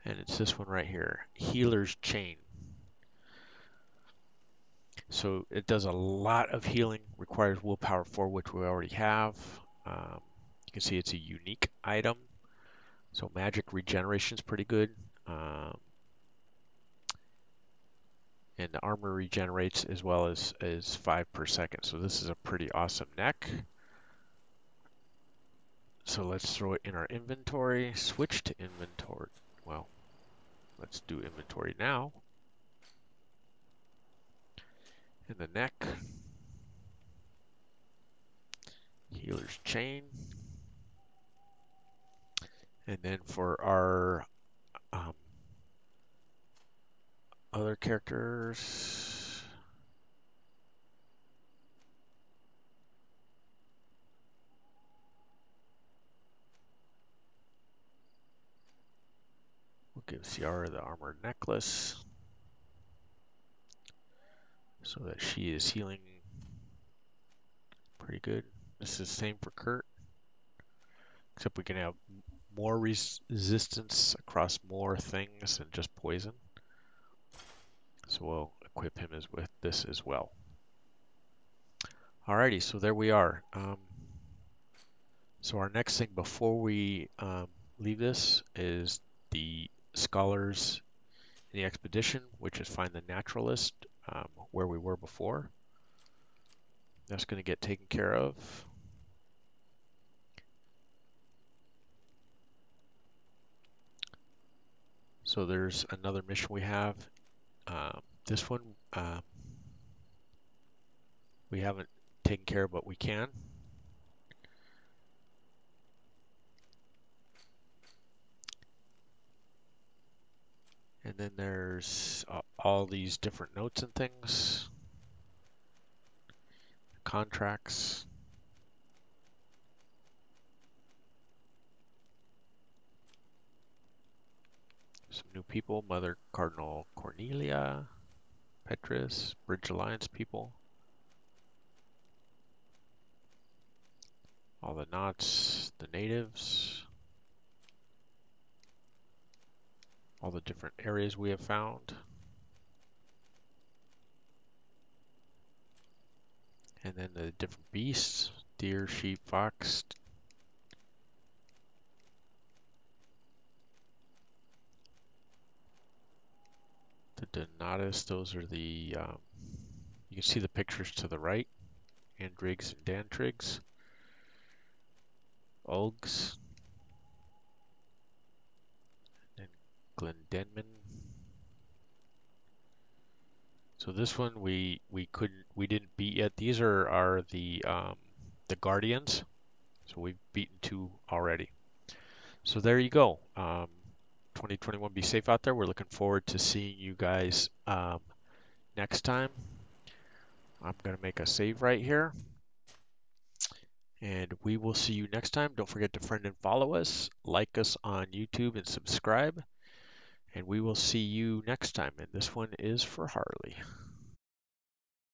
And it's this one right here, Healer's Chain. So it does a lot of healing, requires willpower 4, which we already have. You can see it's a unique item. So magic regeneration is pretty good. And the armor regenerates as well as 5 per second. So this is a pretty awesome neck. So let's throw it in our inventory. Switch to inventory. Well, let's do inventory now. In the neck. Healer's Chain. And then for our other characters, we'll give Ciara the armor necklace so that she is healing pretty good. This is the same for Kurt, except we can have more resistance across more things than just poison. So we'll equip him with this as well. Alrighty, so there we are. So our next thing before we leave this is the scholars in the expedition, which is find the naturalist where we were before. That's going to get taken care of. So there's another mission we have. This one we haven't taken care of, but we can. And then there's all these different notes and things. Contracts. Some new people. Mother Cardinal Cornelia. Petrus. Bridge Alliance people. All the knots. The natives. All the different areas we have found. And then the different beasts, deer, sheep, fox. The Donatus, those are the, you can see the pictures to the right. Andrigs and Dantrigs. Ulgs. And Glendenman. So this one we didn't beat yet. These are the Guardians. So we've beaten 2 already. So there you go. 2021, be safe out there. We're looking forward to seeing you guys next time. I'm going to make a save right here. And we will see you next time. Don't forget to friend and follow us. Like us on YouTube and subscribe. And we will see you next time. And this one is for Harley.